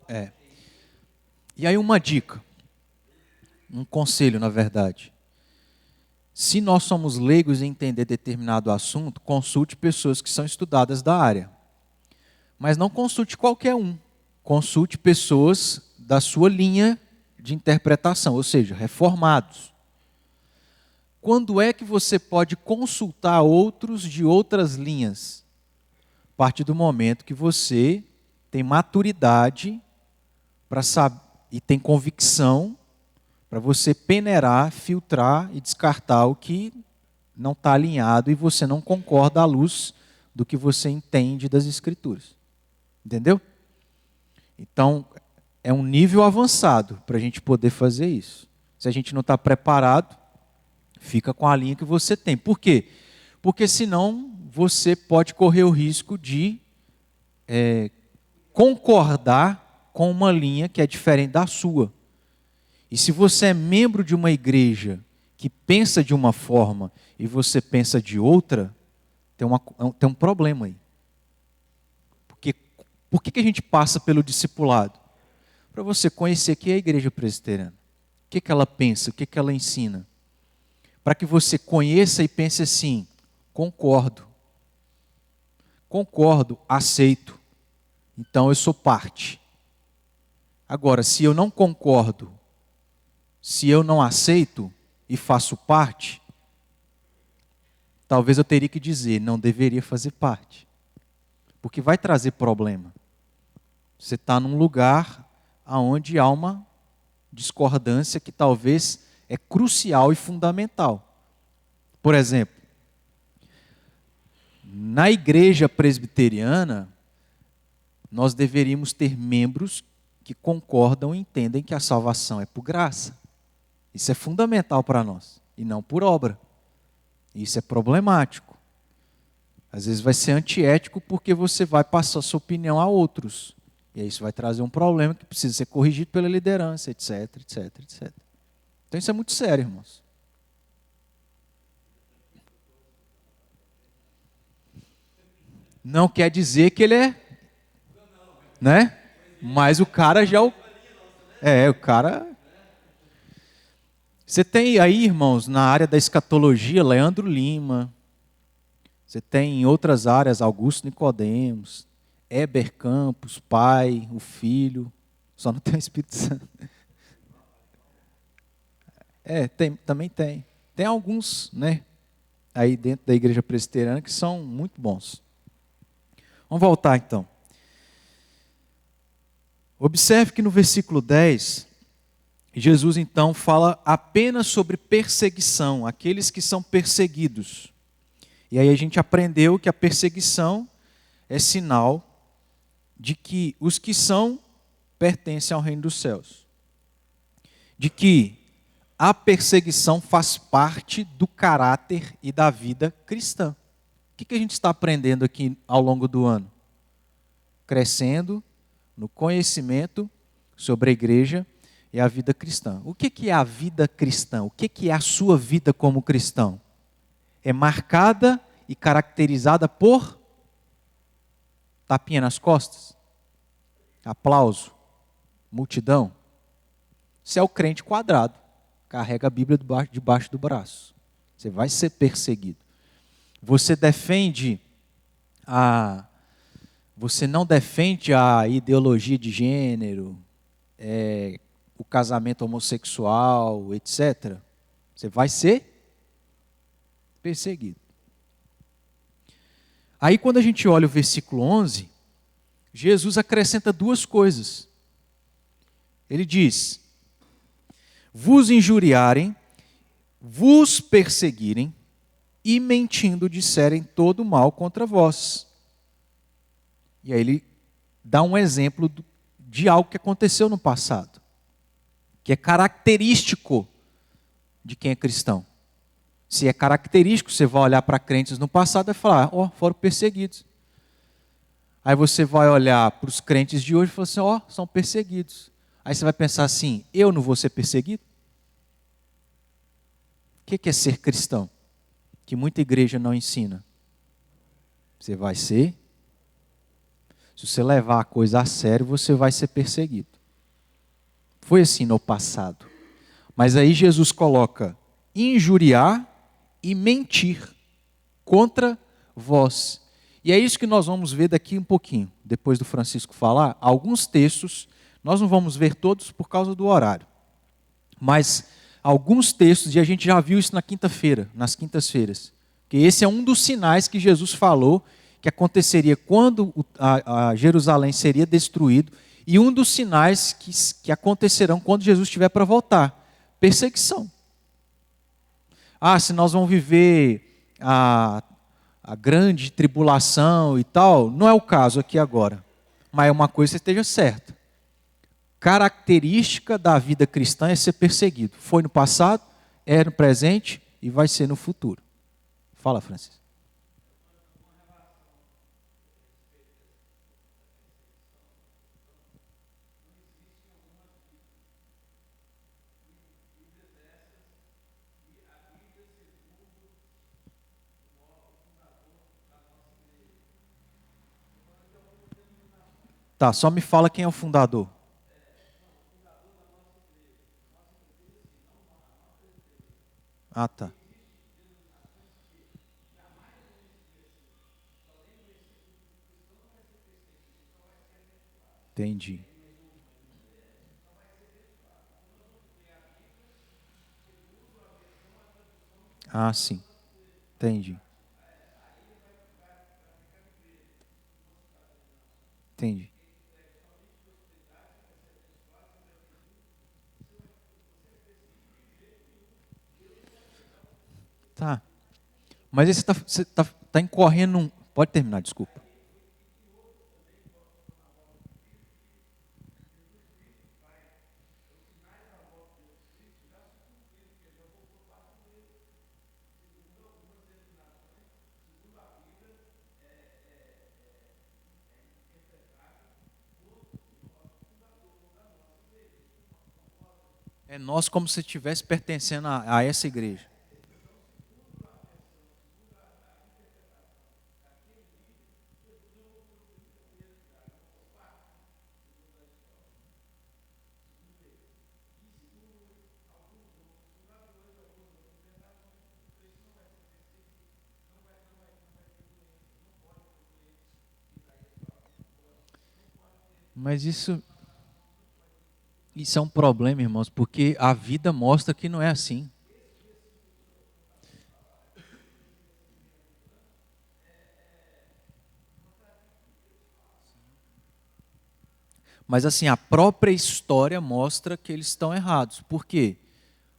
É. E aí uma dica, um conselho, na verdade. Se nós somos leigos em entender determinado assunto, consulte pessoas que são estudadas da área. Mas não consulte qualquer um. Consulte pessoas da sua linha de interpretação, ou seja, reformados. Quando é que você pode consultar outros de outras linhas? A partir do momento que você tem maturidade para saber e tem convicção para você peneirar, filtrar e descartar o que não está alinhado e você não concorda à luz do que você entende das Escrituras. Entendeu? Então, é um nível avançado para a gente poder fazer isso. Se a gente não está preparado, fica com a linha que você tem. Por quê? Porque senão você pode correr o risco de concordar com uma linha que é diferente da sua. E se você é membro de uma igreja que pensa de uma forma e você pensa de outra, tem um problema aí. Porque por que a gente passa pelo discipulado? Para você conhecer que é a igreja presbiteriana. O que ela pensa, o que ela ensina. Para que você conheça e pense assim, concordo. Concordo, aceito. Então eu sou parte. Agora, se eu não concordo, se eu não aceito e faço parte, talvez eu teria que dizer, não deveria fazer parte. Porque vai trazer problema. Você está num lugar onde há uma discordância que talvez é crucial e fundamental. Por exemplo, na igreja presbiteriana, nós deveríamos ter membros que concordam e entendem que a salvação é por graça. Isso é fundamental para nós, e não por obra. Isso é problemático. Às vezes vai ser antiético porque você vai passar sua opinião a outros. E aí isso vai trazer um problema que precisa ser corrigido pela liderança, etc, etc, etc. Então isso é muito sério, irmãos. Não quer dizer que ele é, né? Mas o cara já... o cara... Você tem aí, irmãos, na área da escatologia, Leandro Lima. Você tem em outras áreas, Augusto Nicodemos, Heber Campos, Pai, o Filho. Só não tem o Espírito Santo. Também tem. Tem alguns, né, aí dentro da igreja presbiteriana que são muito bons. Vamos voltar então. Observe que no versículo 10, Jesus então fala apenas sobre perseguição, aqueles que são perseguidos. E aí a gente aprendeu que a perseguição é sinal de que os que são pertencem ao reino dos céus. De que a perseguição faz parte do caráter e da vida cristã. O que a gente está aprendendo aqui ao longo do ano? Crescendo no conhecimento sobre a igreja e a vida cristã. O que é a vida cristã? O que é a sua vida como cristão? É marcada e caracterizada por tapinha nas costas, aplauso, multidão. Você é o crente quadrado, carrega a Bíblia debaixo do braço. Você vai ser perseguido. Você não defende a ideologia de gênero, o casamento homossexual, etc. Você vai ser perseguido. Aí quando a gente olha o versículo 11, Jesus acrescenta duas coisas. Ele diz: vos injuriarem, vos perseguirem e mentindo disserem todo mal contra vós. E aí ele dá um exemplo de algo que aconteceu no passado, que é característico de quem é cristão. Se é característico, você vai olhar para crentes no passado e falar, ó, foram perseguidos. Aí você vai olhar para os crentes de hoje e falar assim, ó, são perseguidos. Aí você vai pensar assim, eu não vou ser perseguido? O que é ser cristão? Que muita igreja não ensina. Você vai ser. Se você levar a coisa a sério, você vai ser perseguido. Foi assim no passado. Mas aí Jesus coloca injuriar e mentir contra vós. E é isso que nós vamos ver daqui um pouquinho, depois do Francisco falar. Alguns textos, nós não vamos ver todos por causa do horário. Mas alguns textos, e a gente já viu isso na quinta-feira, nas quintas-feiras. Que esse é um dos sinais que Jesus falou que aconteceria quando a Jerusalém seria destruído, e um dos sinais que acontecerão quando Jesus estiver para voltar. Perseguição. Ah, se nós vamos viver a grande tribulação e tal, não é o caso aqui agora. Mas é uma coisa que esteja certa. Característica da vida cristã é ser perseguido. Foi no passado, é no presente e vai ser no futuro. Fala, Francisco. Tá, só me fala quem é o fundador. Ah, tá. Entendi. Ah, sim. Entendi. Entendi. Tá. Mas aí você tá incorrendo um... Pode terminar, desculpa. É nós como se estivesse pertencendo a essa igreja. Mas isso é um problema, irmãos, porque a vida mostra que não é assim. Mas assim, a própria história mostra que eles estão errados. Por quê?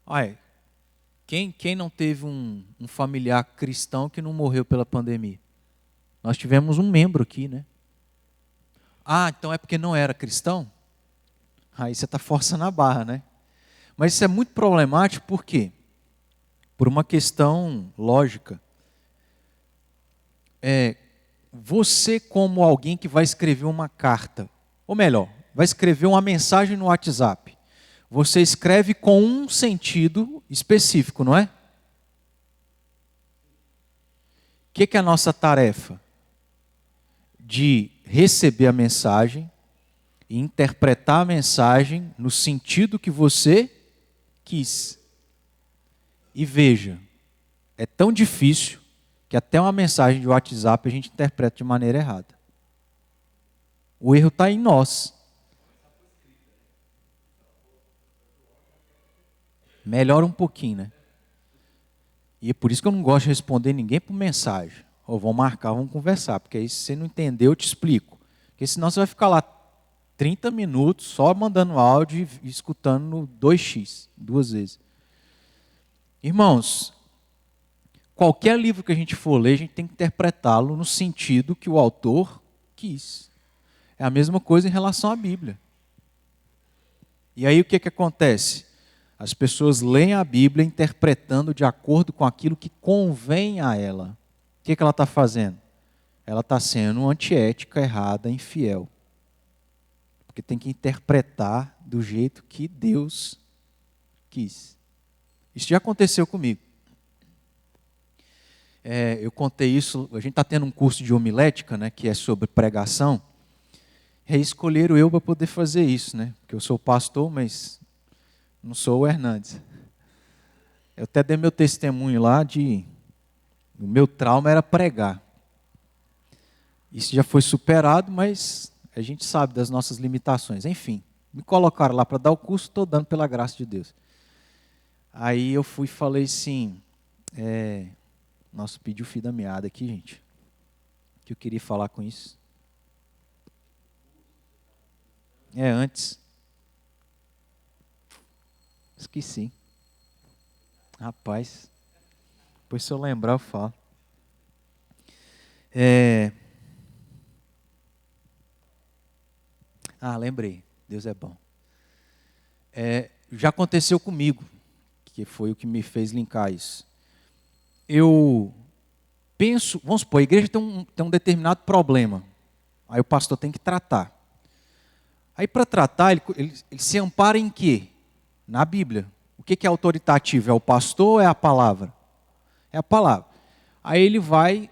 Ai, quem não teve um familiar cristão que não morreu pela pandemia? Nós tivemos um membro aqui, né? Ah, então é porque não era cristão? Aí você está forçando a barra, né? Mas isso é muito problemático, por quê? Por uma questão lógica. Você como alguém que vai escrever uma carta, ou melhor, vai escrever uma mensagem no WhatsApp, você escreve com um sentido específico, não é? O que é a nossa tarefa? De receber a mensagem e interpretar a mensagem no sentido que você quis. E veja, é tão difícil que até uma mensagem de WhatsApp a gente interpreta de maneira errada. O erro está em nós. Melhora um pouquinho, né? E é por isso que eu não gosto de responder ninguém por mensagem. Ou vão marcar, vamos conversar, porque aí se você não entender, eu te explico. Porque senão você vai ficar lá 30 minutos só mandando áudio e escutando no 2x, duas vezes. Irmãos, qualquer livro que a gente for ler, a gente tem que interpretá-lo no sentido que o autor quis. É a mesma coisa em relação à Bíblia. E aí o que acontece? As pessoas leem a Bíblia interpretando de acordo com aquilo que convém a ela. O que ela está fazendo? Ela está sendo antiética, errada, infiel. Porque tem que interpretar do jeito que Deus quis. Isso já aconteceu comigo. Eu contei isso, a gente está tendo um curso de homilética, né, que é sobre pregação. E aí escolheram eu para poder fazer isso, né? Porque eu sou pastor, mas não sou o Hernandes. Eu até dei meu testemunho lá o meu trauma era pregar. Isso já foi superado, mas a gente sabe das nossas limitações. Enfim, me colocaram lá para dar o curso, estou dando pela graça de Deus. Aí eu fui e falei assim, nossa, pedi o fio da meada aqui, gente. O que eu queria falar com isso? Antes. Esqueci. Rapaz, depois se eu lembrar eu falo. Lembrei. Deus é bom. Já aconteceu comigo, que foi o que me fez linkar isso. Eu penso, vamos supor, a igreja tem um determinado problema. Aí o pastor tem que tratar. Aí para tratar, ele se ampara em quê? Na Bíblia. O que é autoritativo? É o pastor ou é a palavra? É a palavra. Aí ele vai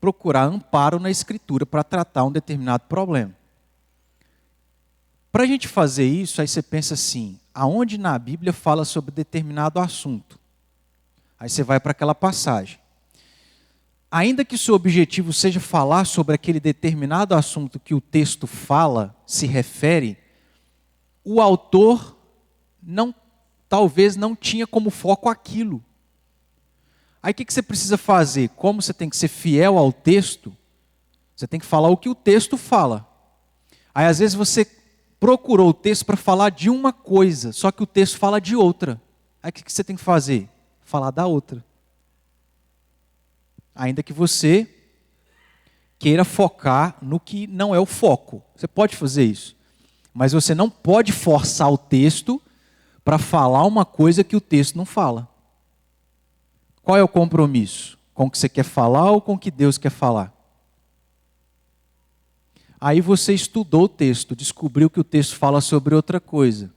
procurar amparo na Escritura para tratar um determinado problema. Para a gente fazer isso, aí você pensa assim, aonde na Bíblia fala sobre determinado assunto? Aí você vai para aquela passagem. Ainda que seu objetivo seja falar sobre aquele determinado assunto que o texto fala, se refere, o autor talvez não tinha como foco aquilo. Aí o que você precisa fazer? Como você tem que ser fiel ao texto, você tem que falar o que o texto fala. Aí às vezes você procurou o texto para falar de uma coisa, só que o texto fala de outra. Aí o que você tem que fazer? Falar da outra. Ainda que você queira focar no que não é o foco. Você pode fazer isso. Mas você não pode forçar o texto para falar uma coisa que o texto não fala. Qual é o compromisso? Com o que você quer falar ou com o que Deus quer falar? Aí você estudou o texto, descobriu que o texto fala sobre outra coisa.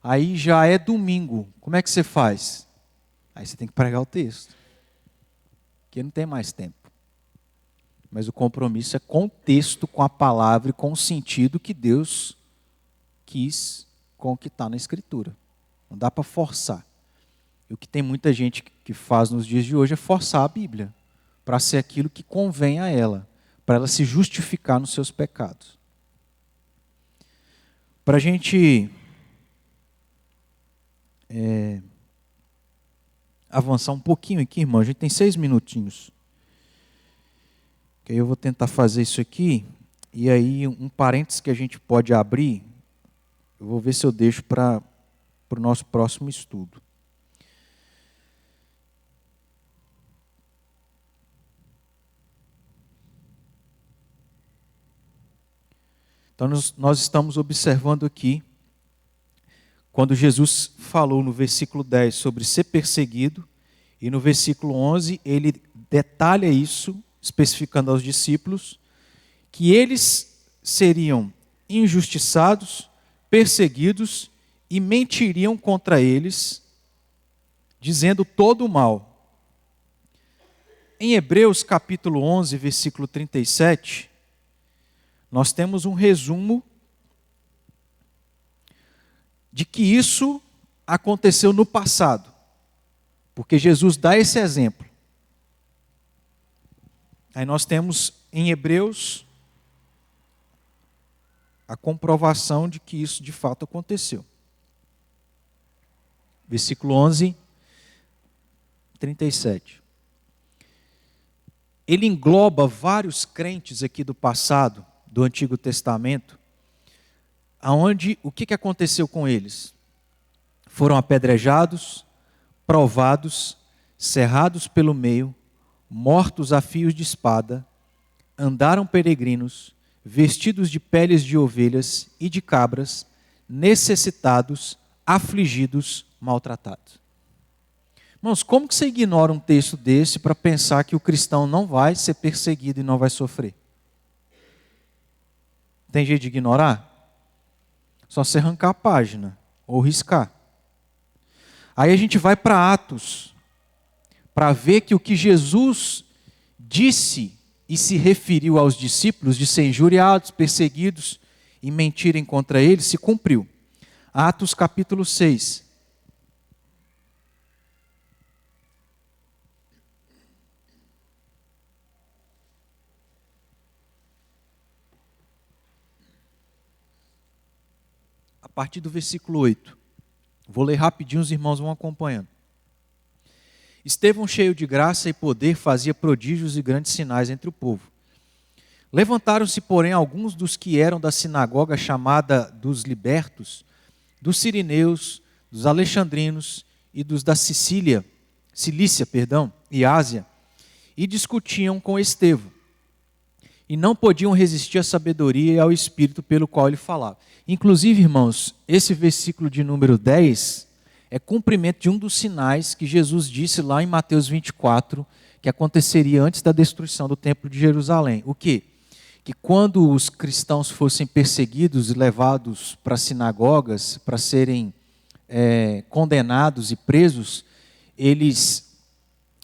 Aí já é domingo. Como é que você faz? Aí você tem que pregar o texto. Porque não tem mais tempo. Mas o compromisso é com o texto, com a palavra e com o sentido que Deus quis com o que está na Escritura. Não dá para forçar. E o que tem muita gente que faz nos dias de hoje é forçar a Bíblia para ser aquilo que convém a ela, para ela se justificar nos seus pecados. Para a gente avançar um pouquinho aqui, irmão, a gente tem 6 minutinhos. Que aí eu vou tentar fazer isso aqui, e aí um parênteses que a gente pode abrir, eu vou ver se eu deixo para o nosso próximo estudo. Então nós estamos observando aqui, quando Jesus falou no versículo 10 sobre ser perseguido, e no versículo 11 ele detalha isso, especificando aos discípulos, que eles seriam injustiçados, perseguidos e mentiriam contra eles, dizendo todo o mal. Em Hebreus capítulo 11, versículo 37, nós temos um resumo de que isso aconteceu no passado, porque Jesus dá esse exemplo. Aí nós temos em Hebreus a comprovação de que isso de fato aconteceu. Versículo 11, 37. Ele engloba vários crentes aqui do passado, do Antigo Testamento, aonde o que aconteceu com eles? Foram apedrejados, provados, cerrados pelo meio, mortos a fios de espada, andaram peregrinos, vestidos de peles de ovelhas e de cabras, necessitados, afligidos, maltratados. Irmãos, como que você ignora um texto desse para pensar que o cristão não vai ser perseguido e não vai sofrer? Tem jeito de ignorar? Só você arrancar a página ou riscar. Aí a gente vai para Atos, para ver que o que Jesus disse e se referiu aos discípulos de ser injuriados, perseguidos e mentirem contra eles, se cumpriu. Atos capítulo 6. A partir do versículo 8. Vou ler rapidinho, os irmãos vão acompanhando. Estevão, cheio de graça e poder, fazia prodígios e grandes sinais entre o povo. Levantaram-se, porém, alguns dos que eram da sinagoga chamada dos libertos, dos sirineus, dos alexandrinos e dos da Cilícia, e Ásia, e discutiam com Estevão. E não podiam resistir à sabedoria e ao espírito pelo qual ele falava. Inclusive, irmãos, esse versículo de número 10 é cumprimento de um dos sinais que Jesus disse lá em Mateus 24, que aconteceria antes da destruição do templo de Jerusalém. O quê? Que quando os cristãos fossem perseguidos e levados para sinagogas, para serem condenados e presos,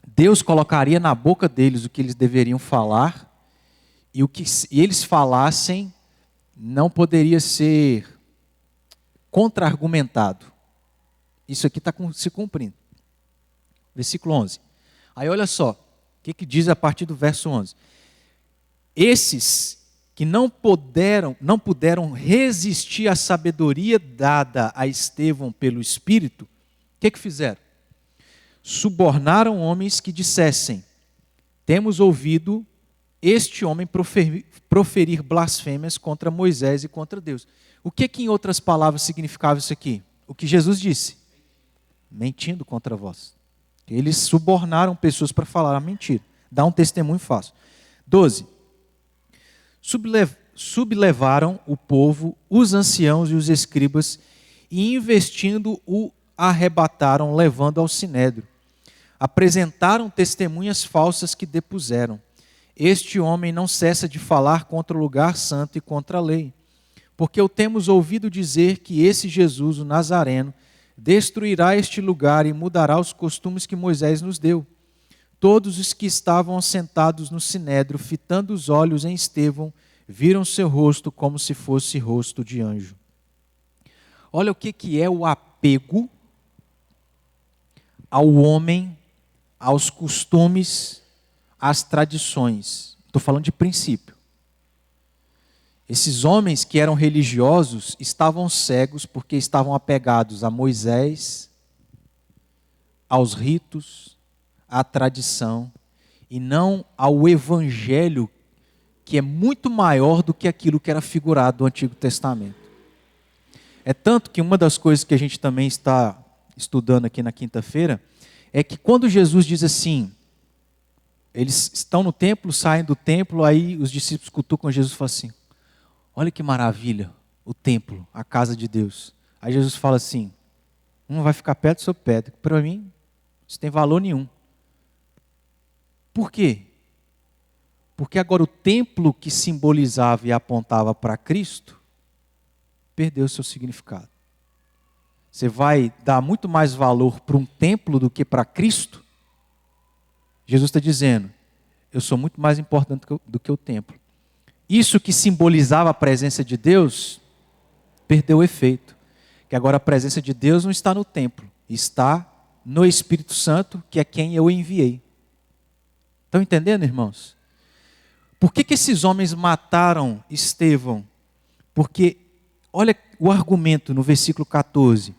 Deus colocaria na boca deles o que eles deveriam falar, e o que eles falassem não poderia ser contra-argumentado. Isso aqui está se cumprindo. Versículo 11. Aí olha só, o que diz a partir do verso 11. Esses que não puderam resistir à sabedoria dada a Estevão pelo Espírito, o que fizeram? Subornaram homens que dissessem: temos ouvido este homem proferir blasfêmias contra Moisés e contra Deus. O que em outras palavras significava isso aqui? O que Jesus disse: mentindo contra vós. Eles subornaram pessoas para falar a mentira. Dá um testemunho fácil. 12. Sublevaram o povo, os anciãos e os escribas, e investindo o arrebataram, levando ao sinédrio. Apresentaram testemunhas falsas que depuseram: este homem não cessa de falar contra o lugar santo e contra a lei, porque o temos ouvido dizer que esse Jesus, o Nazareno, destruirá este lugar e mudará os costumes que Moisés nos deu. Todos os que estavam assentados no sinédrio, fitando os olhos em Estevão, viram seu rosto como se fosse rosto de anjo. Olha o que é o apego ao homem, aos costumes, às tradições. Estou falando de princípio. Esses homens que eram religiosos estavam cegos porque estavam apegados a Moisés, aos ritos, à tradição, e não ao evangelho, que é muito maior do que aquilo que era figurado no Antigo Testamento. É tanto que uma das coisas que a gente também está estudando aqui na quinta-feira é que quando Jesus diz assim, eles estão no templo, saem do templo, aí os discípulos cutucam Jesus e falam assim: olha que maravilha, o templo, a casa de Deus. Aí Jesus fala assim: não vai ficar perto do seu pé, para mim isso tem valor nenhum. Por quê? Porque agora o templo que simbolizava e apontava para Cristo perdeu seu significado. Você vai dar muito mais valor para um templo do que para Cristo? Jesus está dizendo: eu sou muito mais importante do que o templo. Isso que simbolizava a presença de Deus perdeu o efeito. Que agora a presença de Deus não está no templo, está no Espírito Santo, que é quem eu enviei. Estão entendendo, irmãos? Por que esses homens mataram Estevão? Porque, olha o argumento no versículo 14.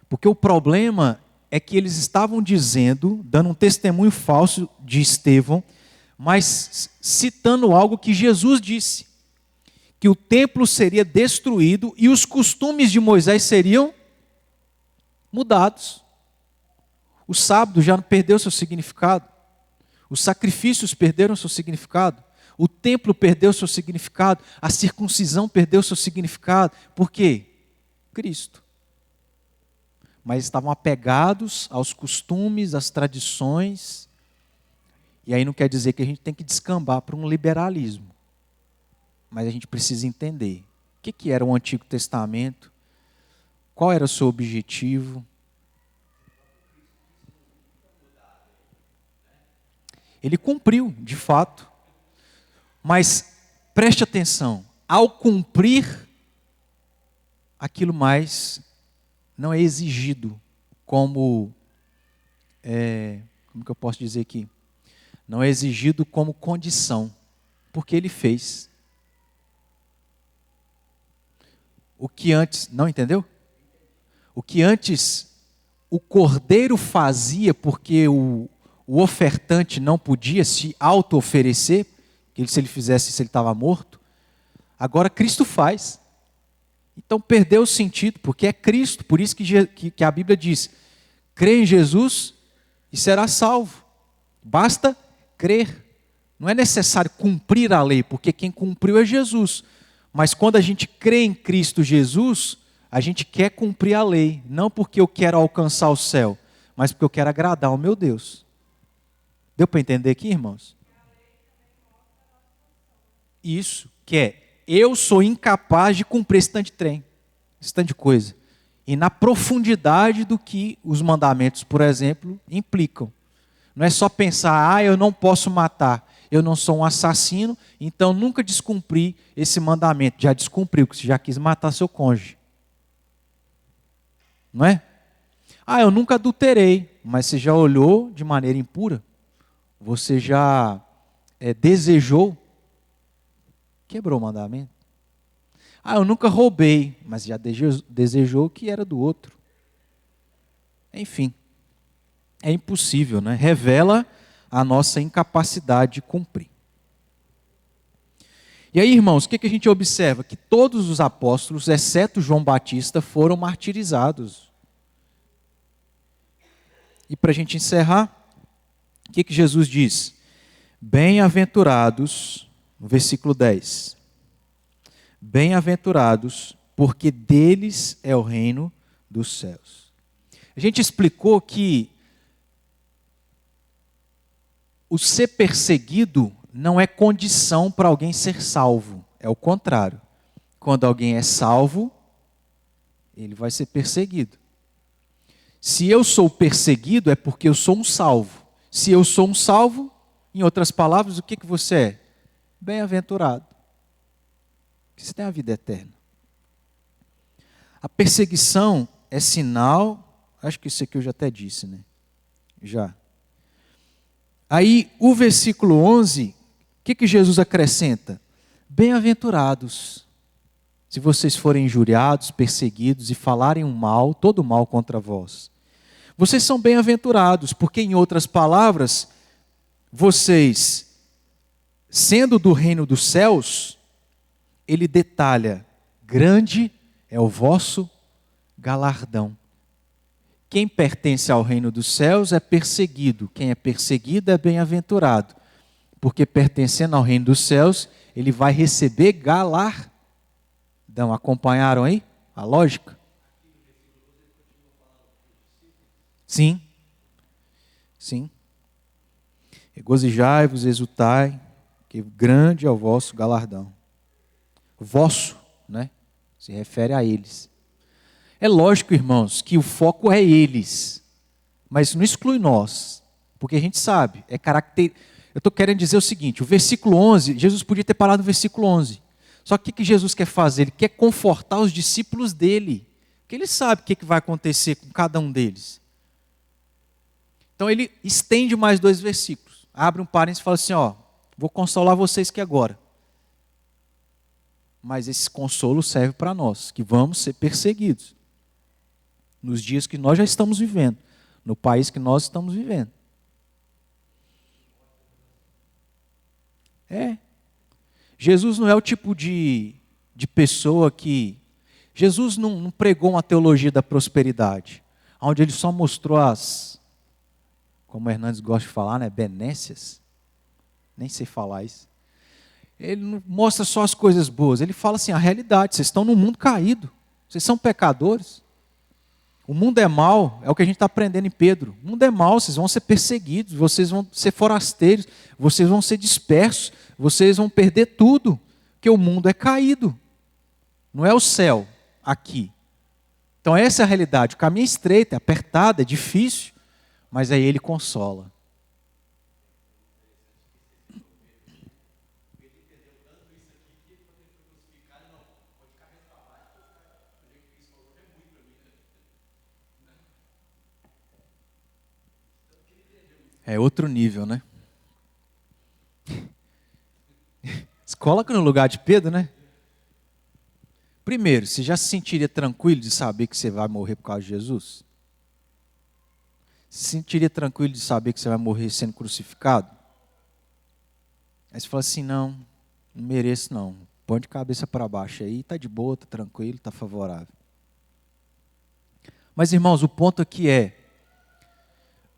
Porque o problema é que eles estavam dizendo, dando um testemunho falso de Estevão, mas citando algo que Jesus disse: que o templo seria destruído e os costumes de Moisés seriam mudados. O sábado já perdeu seu significado. Os sacrifícios perderam seu significado. O templo perdeu seu significado. A circuncisão perdeu seu significado. Por quê? Cristo. mas estavam apegados aos costumes, às tradições. E aí não quer dizer que a gente tem que descambar para um liberalismo. Mas a gente precisa entender o que era o Antigo Testamento, qual era o seu objetivo. Ele cumpriu, de fato. Mas preste atenção, ao cumprir, aquilo mais não é exigido como que eu posso dizer aqui? Não é exigido como condição, porque ele fez. O que antes, não entendeu? O que antes o cordeiro fazia porque o ofertante não podia se auto-oferecer, que se ele fizesse isso ele estava morto, agora Cristo faz. Então perdeu o sentido, porque é Cristo, por isso que a Bíblia diz, crê em Jesus e será salvo. Basta crer. Não é necessário cumprir a lei, porque quem cumpriu é Jesus. Mas quando a gente crê em Cristo Jesus, a gente quer cumprir a lei, não porque eu quero alcançar o céu, mas porque eu quero agradar ao meu Deus. Deu para entender aqui, irmãos? Isso, que é, eu sou incapaz de cumprir esse tanto de trem, esse tanto de coisa. E na profundidade do que os mandamentos, por exemplo, implicam. Não é só pensar, eu não posso matar, eu não sou um assassino, então nunca descumpri esse mandamento. Já descumpriu, porque você já quis matar seu cônjuge. Não é? Eu nunca adulterei, mas você já olhou de maneira impura? Você já desejou? Quebrou o mandamento. Eu nunca roubei, mas já desejou que era do outro. Enfim, é impossível, né? Revela a nossa incapacidade de cumprir. E aí, irmãos, o que a gente observa? Que todos os apóstolos, exceto João Batista, foram martirizados. E para a gente encerrar, o que Jesus diz? Bem-aventurados, no versículo 10. Bem-aventurados, porque deles é o reino dos céus. A gente explicou que o ser perseguido não é condição para alguém ser salvo. É o contrário. Quando alguém é salvo, ele vai ser perseguido. Se eu sou perseguido, é porque eu sou um salvo. Se eu sou um salvo, em outras palavras, o que você é? Bem-aventurado. Você tem a vida eterna. A perseguição é sinal, acho que isso aqui eu já até disse, né? Já. Aí, o versículo 11, o que Jesus acrescenta? Bem-aventurados, se vocês forem injuriados, perseguidos e falarem um mal, todo mal contra vós. Vocês são bem-aventurados, porque, em outras palavras, vocês, sendo do reino dos céus, ele detalha, grande é o vosso galardão. Quem pertence ao reino dos céus é perseguido, quem é perseguido é bem-aventurado, porque pertencendo ao reino dos céus, ele vai receber galardão. Acompanharam aí a lógica? Sim. Sim. Regozijai-vos, exultai, que grande é o vosso galardão. Vosso, né? Se refere a eles. É lógico, irmãos, que o foco é eles, mas não exclui nós, porque a gente sabe, Eu estou querendo dizer o seguinte, o versículo 11, Jesus podia ter parado no versículo 11, só que o que Jesus quer fazer? Ele quer confortar os discípulos dele, porque ele sabe o que vai acontecer com cada um deles. Então ele estende mais 2 versículos, abre um parênteses e fala assim, vou consolar vocês que agora. Mas esse consolo serve para nós, que vamos ser perseguidos. Nos dias que nós já estamos vivendo, no país que nós estamos vivendo. Jesus não é o tipo de pessoa que... Jesus não pregou uma teologia da prosperidade, onde ele só mostrou como o Hernandes gosta de falar, né, benécias. Nem sei falar isso. Ele não mostra só as coisas boas, ele fala assim, a realidade, vocês estão num mundo caído, vocês são pecadores. O mundo é mau, é o que a gente está aprendendo em Pedro. O mundo é mau, vocês vão ser perseguidos, vocês vão ser forasteiros, vocês vão ser dispersos, vocês vão perder tudo, porque o mundo é caído. Não é o céu aqui. Então essa é a realidade. O caminho é estreito, é apertado, é difícil, mas aí ele consola. É outro nível, né? Se coloca no lugar de Pedro, né? Primeiro, você já se sentiria tranquilo de saber que você vai morrer por causa de Jesus? Se sentiria tranquilo de saber que você vai morrer sendo crucificado? Aí você fala assim, não mereço não. Põe de cabeça para baixo aí, está de boa, está tranquilo, está favorável. Mas irmãos, o ponto aqui é,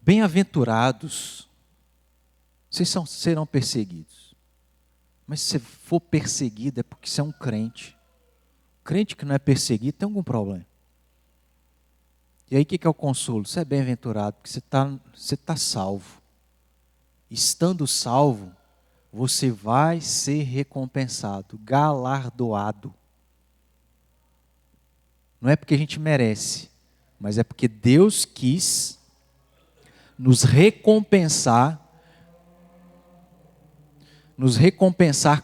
bem-aventurados, vocês serão perseguidos. Mas se você for perseguido é porque você é um crente. Crente que não é perseguido tem algum problema. E aí o que é o consolo? Você é bem-aventurado porque você tá salvo. Estando salvo, você vai ser recompensado, galardoado. Não é porque a gente merece, mas é porque Deus quis nos recompensar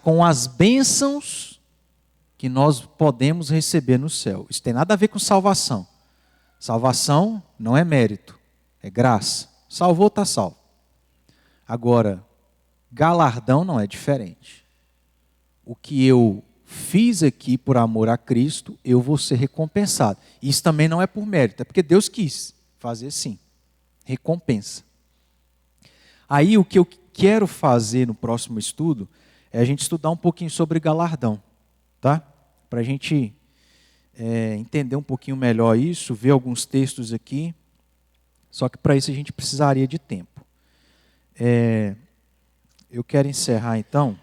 com as bênçãos que nós podemos receber no céu. Isso tem nada a ver com salvação. Salvação não é mérito, é graça. Salvou, está salvo. Agora, galardão não é diferente. O que eu fiz aqui por amor a Cristo, eu vou ser recompensado. Isso também não é por mérito, é porque Deus quis fazer assim. Recompensa. Aí o que eu quero fazer no próximo estudo é a gente estudar um pouquinho sobre galardão, tá? Para a gente entender um pouquinho melhor isso, ver alguns textos aqui, só que para isso a gente precisaria de tempo. Eu quero encerrar então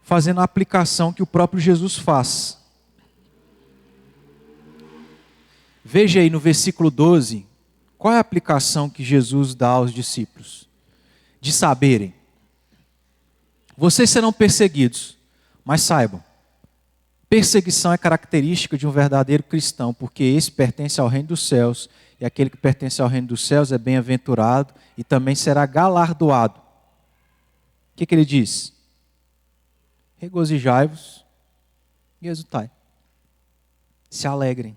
fazendo a aplicação que o próprio Jesus faz. Veja aí no versículo 12, qual é a aplicação que Jesus dá aos discípulos? De saberem, vocês serão perseguidos, mas saibam, perseguição é característica de um verdadeiro cristão, porque esse pertence ao reino dos céus, e aquele que pertence ao reino dos céus é bem-aventurado e também será galardoado. O que ele diz? Regozijai-vos e exultai. Se alegrem.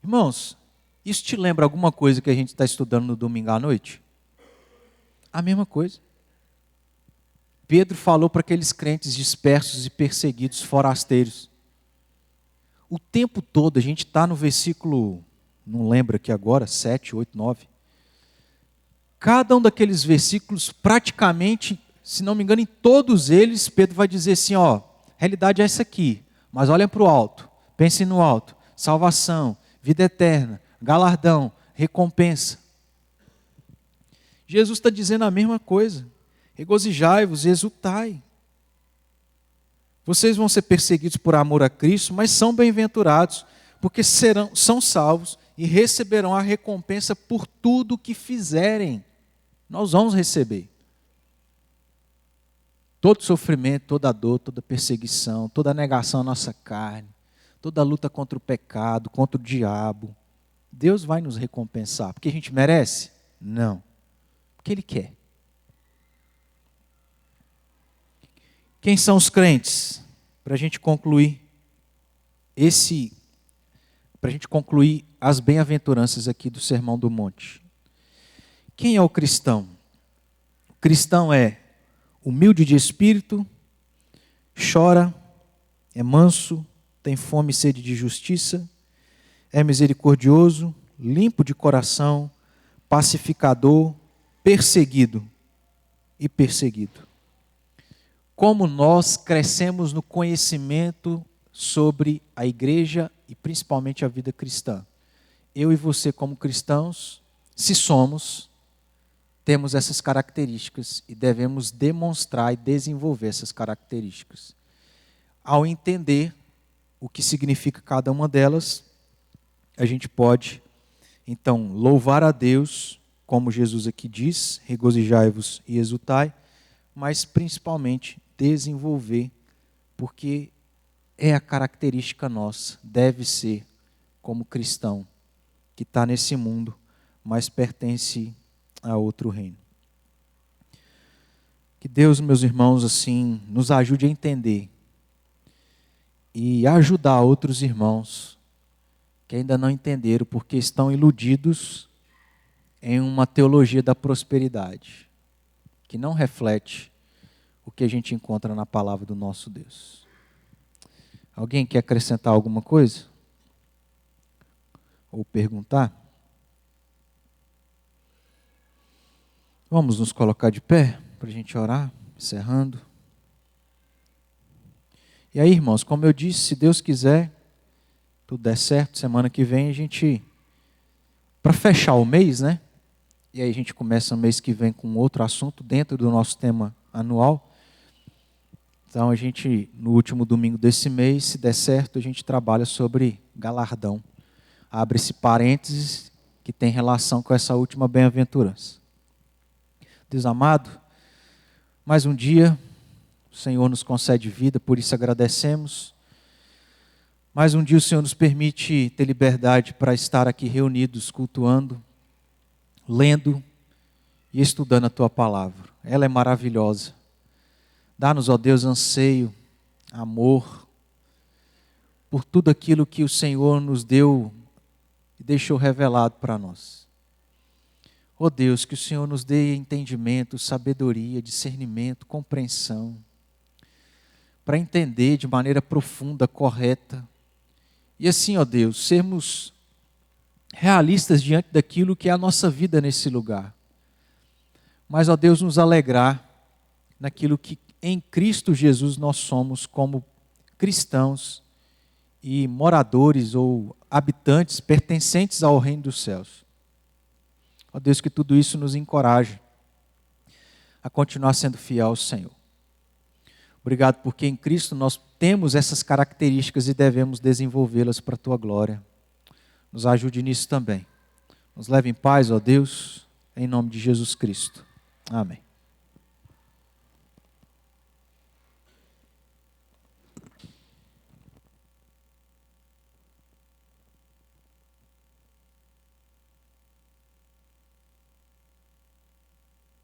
Irmãos, isso te lembra alguma coisa que a gente está estudando no domingo à noite? A mesma coisa. Pedro falou para aqueles crentes dispersos e perseguidos, forasteiros. O tempo todo, a gente está no versículo, não lembro aqui agora, 7, 8, 9. Cada um daqueles versículos, praticamente, se não me engano, em todos eles, Pedro vai dizer assim, ó, a realidade é essa aqui, mas olhem para o alto, pensem no alto, salvação, vida eterna, galardão, recompensa. Jesus está dizendo a mesma coisa. Regozijai-vos e exultai. Vocês vão ser perseguidos por amor a Cristo, mas são bem-aventurados, porque são salvos e receberão a recompensa por tudo o que fizerem. Nós vamos receber. Todo sofrimento, toda dor, toda perseguição, toda negação à nossa carne, toda luta contra o pecado, contra o diabo. Deus vai nos recompensar. Porque a gente merece? Não. Porque Ele quer. Quem são os crentes? Para a gente concluir para a gente concluir as bem-aventuranças aqui do Sermão do Monte. Quem é o cristão? O cristão é humilde de espírito, chora, é manso, tem fome e sede de justiça, é misericordioso, limpo de coração, pacificador, perseguido e perseguido. Como nós crescemos no conhecimento sobre a igreja e principalmente a vida cristã. Eu e você como cristãos, se somos, temos essas características e devemos demonstrar e desenvolver essas características. Ao entender o que significa cada uma delas, a gente pode, então, louvar a Deus, como Jesus aqui diz, regozijai-vos e exultai, mas principalmente desenvolver, porque é a característica nossa, deve ser, como cristão, que está nesse mundo, mas pertence a outro reino. Que Deus, meus irmãos, assim, nos ajude a entender e ajudar outros irmãos que ainda não entenderam porque estão iludidos em uma teologia da prosperidade, que não reflete o que a gente encontra na palavra do nosso Deus. Alguém quer acrescentar alguma coisa? Ou perguntar? Vamos nos colocar de pé para a gente orar, encerrando. E aí, irmãos, como eu disse, se Deus quiser, tudo der certo, semana que vem a gente, para fechar o mês, né? E aí a gente começa o mês que vem com outro assunto dentro do nosso tema anual. Então a gente, no último domingo desse mês, se der certo, a gente trabalha sobre galardão. Abre esse parênteses que tem relação com essa última bem-aventurança. Deus amado, mais um dia, o Senhor nos concede vida, por isso agradecemos. Mais um dia o Senhor nos permite ter liberdade para estar aqui reunidos, cultuando, lendo e estudando a Tua palavra. Ela é maravilhosa. Dá-nos, ó Deus, anseio, amor, por tudo aquilo que o Senhor nos deu e deixou revelado para nós. Ó Deus, que o Senhor nos dê entendimento, sabedoria, discernimento, compreensão, para entender de maneira profunda, correta. E assim, ó Deus, sermos realistas diante daquilo que é a nossa vida nesse lugar. Mas, ó Deus, nos alegrar naquilo que em Cristo Jesus nós somos como cristãos e moradores ou habitantes pertencentes ao reino dos céus. Ó Deus, que tudo isso nos encoraje a continuar sendo fiel ao Senhor. Obrigado porque em Cristo nós temos essas características e devemos desenvolvê-las para a Tua glória. Nos ajude nisso também. Nos leve em paz, ó Deus, em nome de Jesus Cristo. Amém.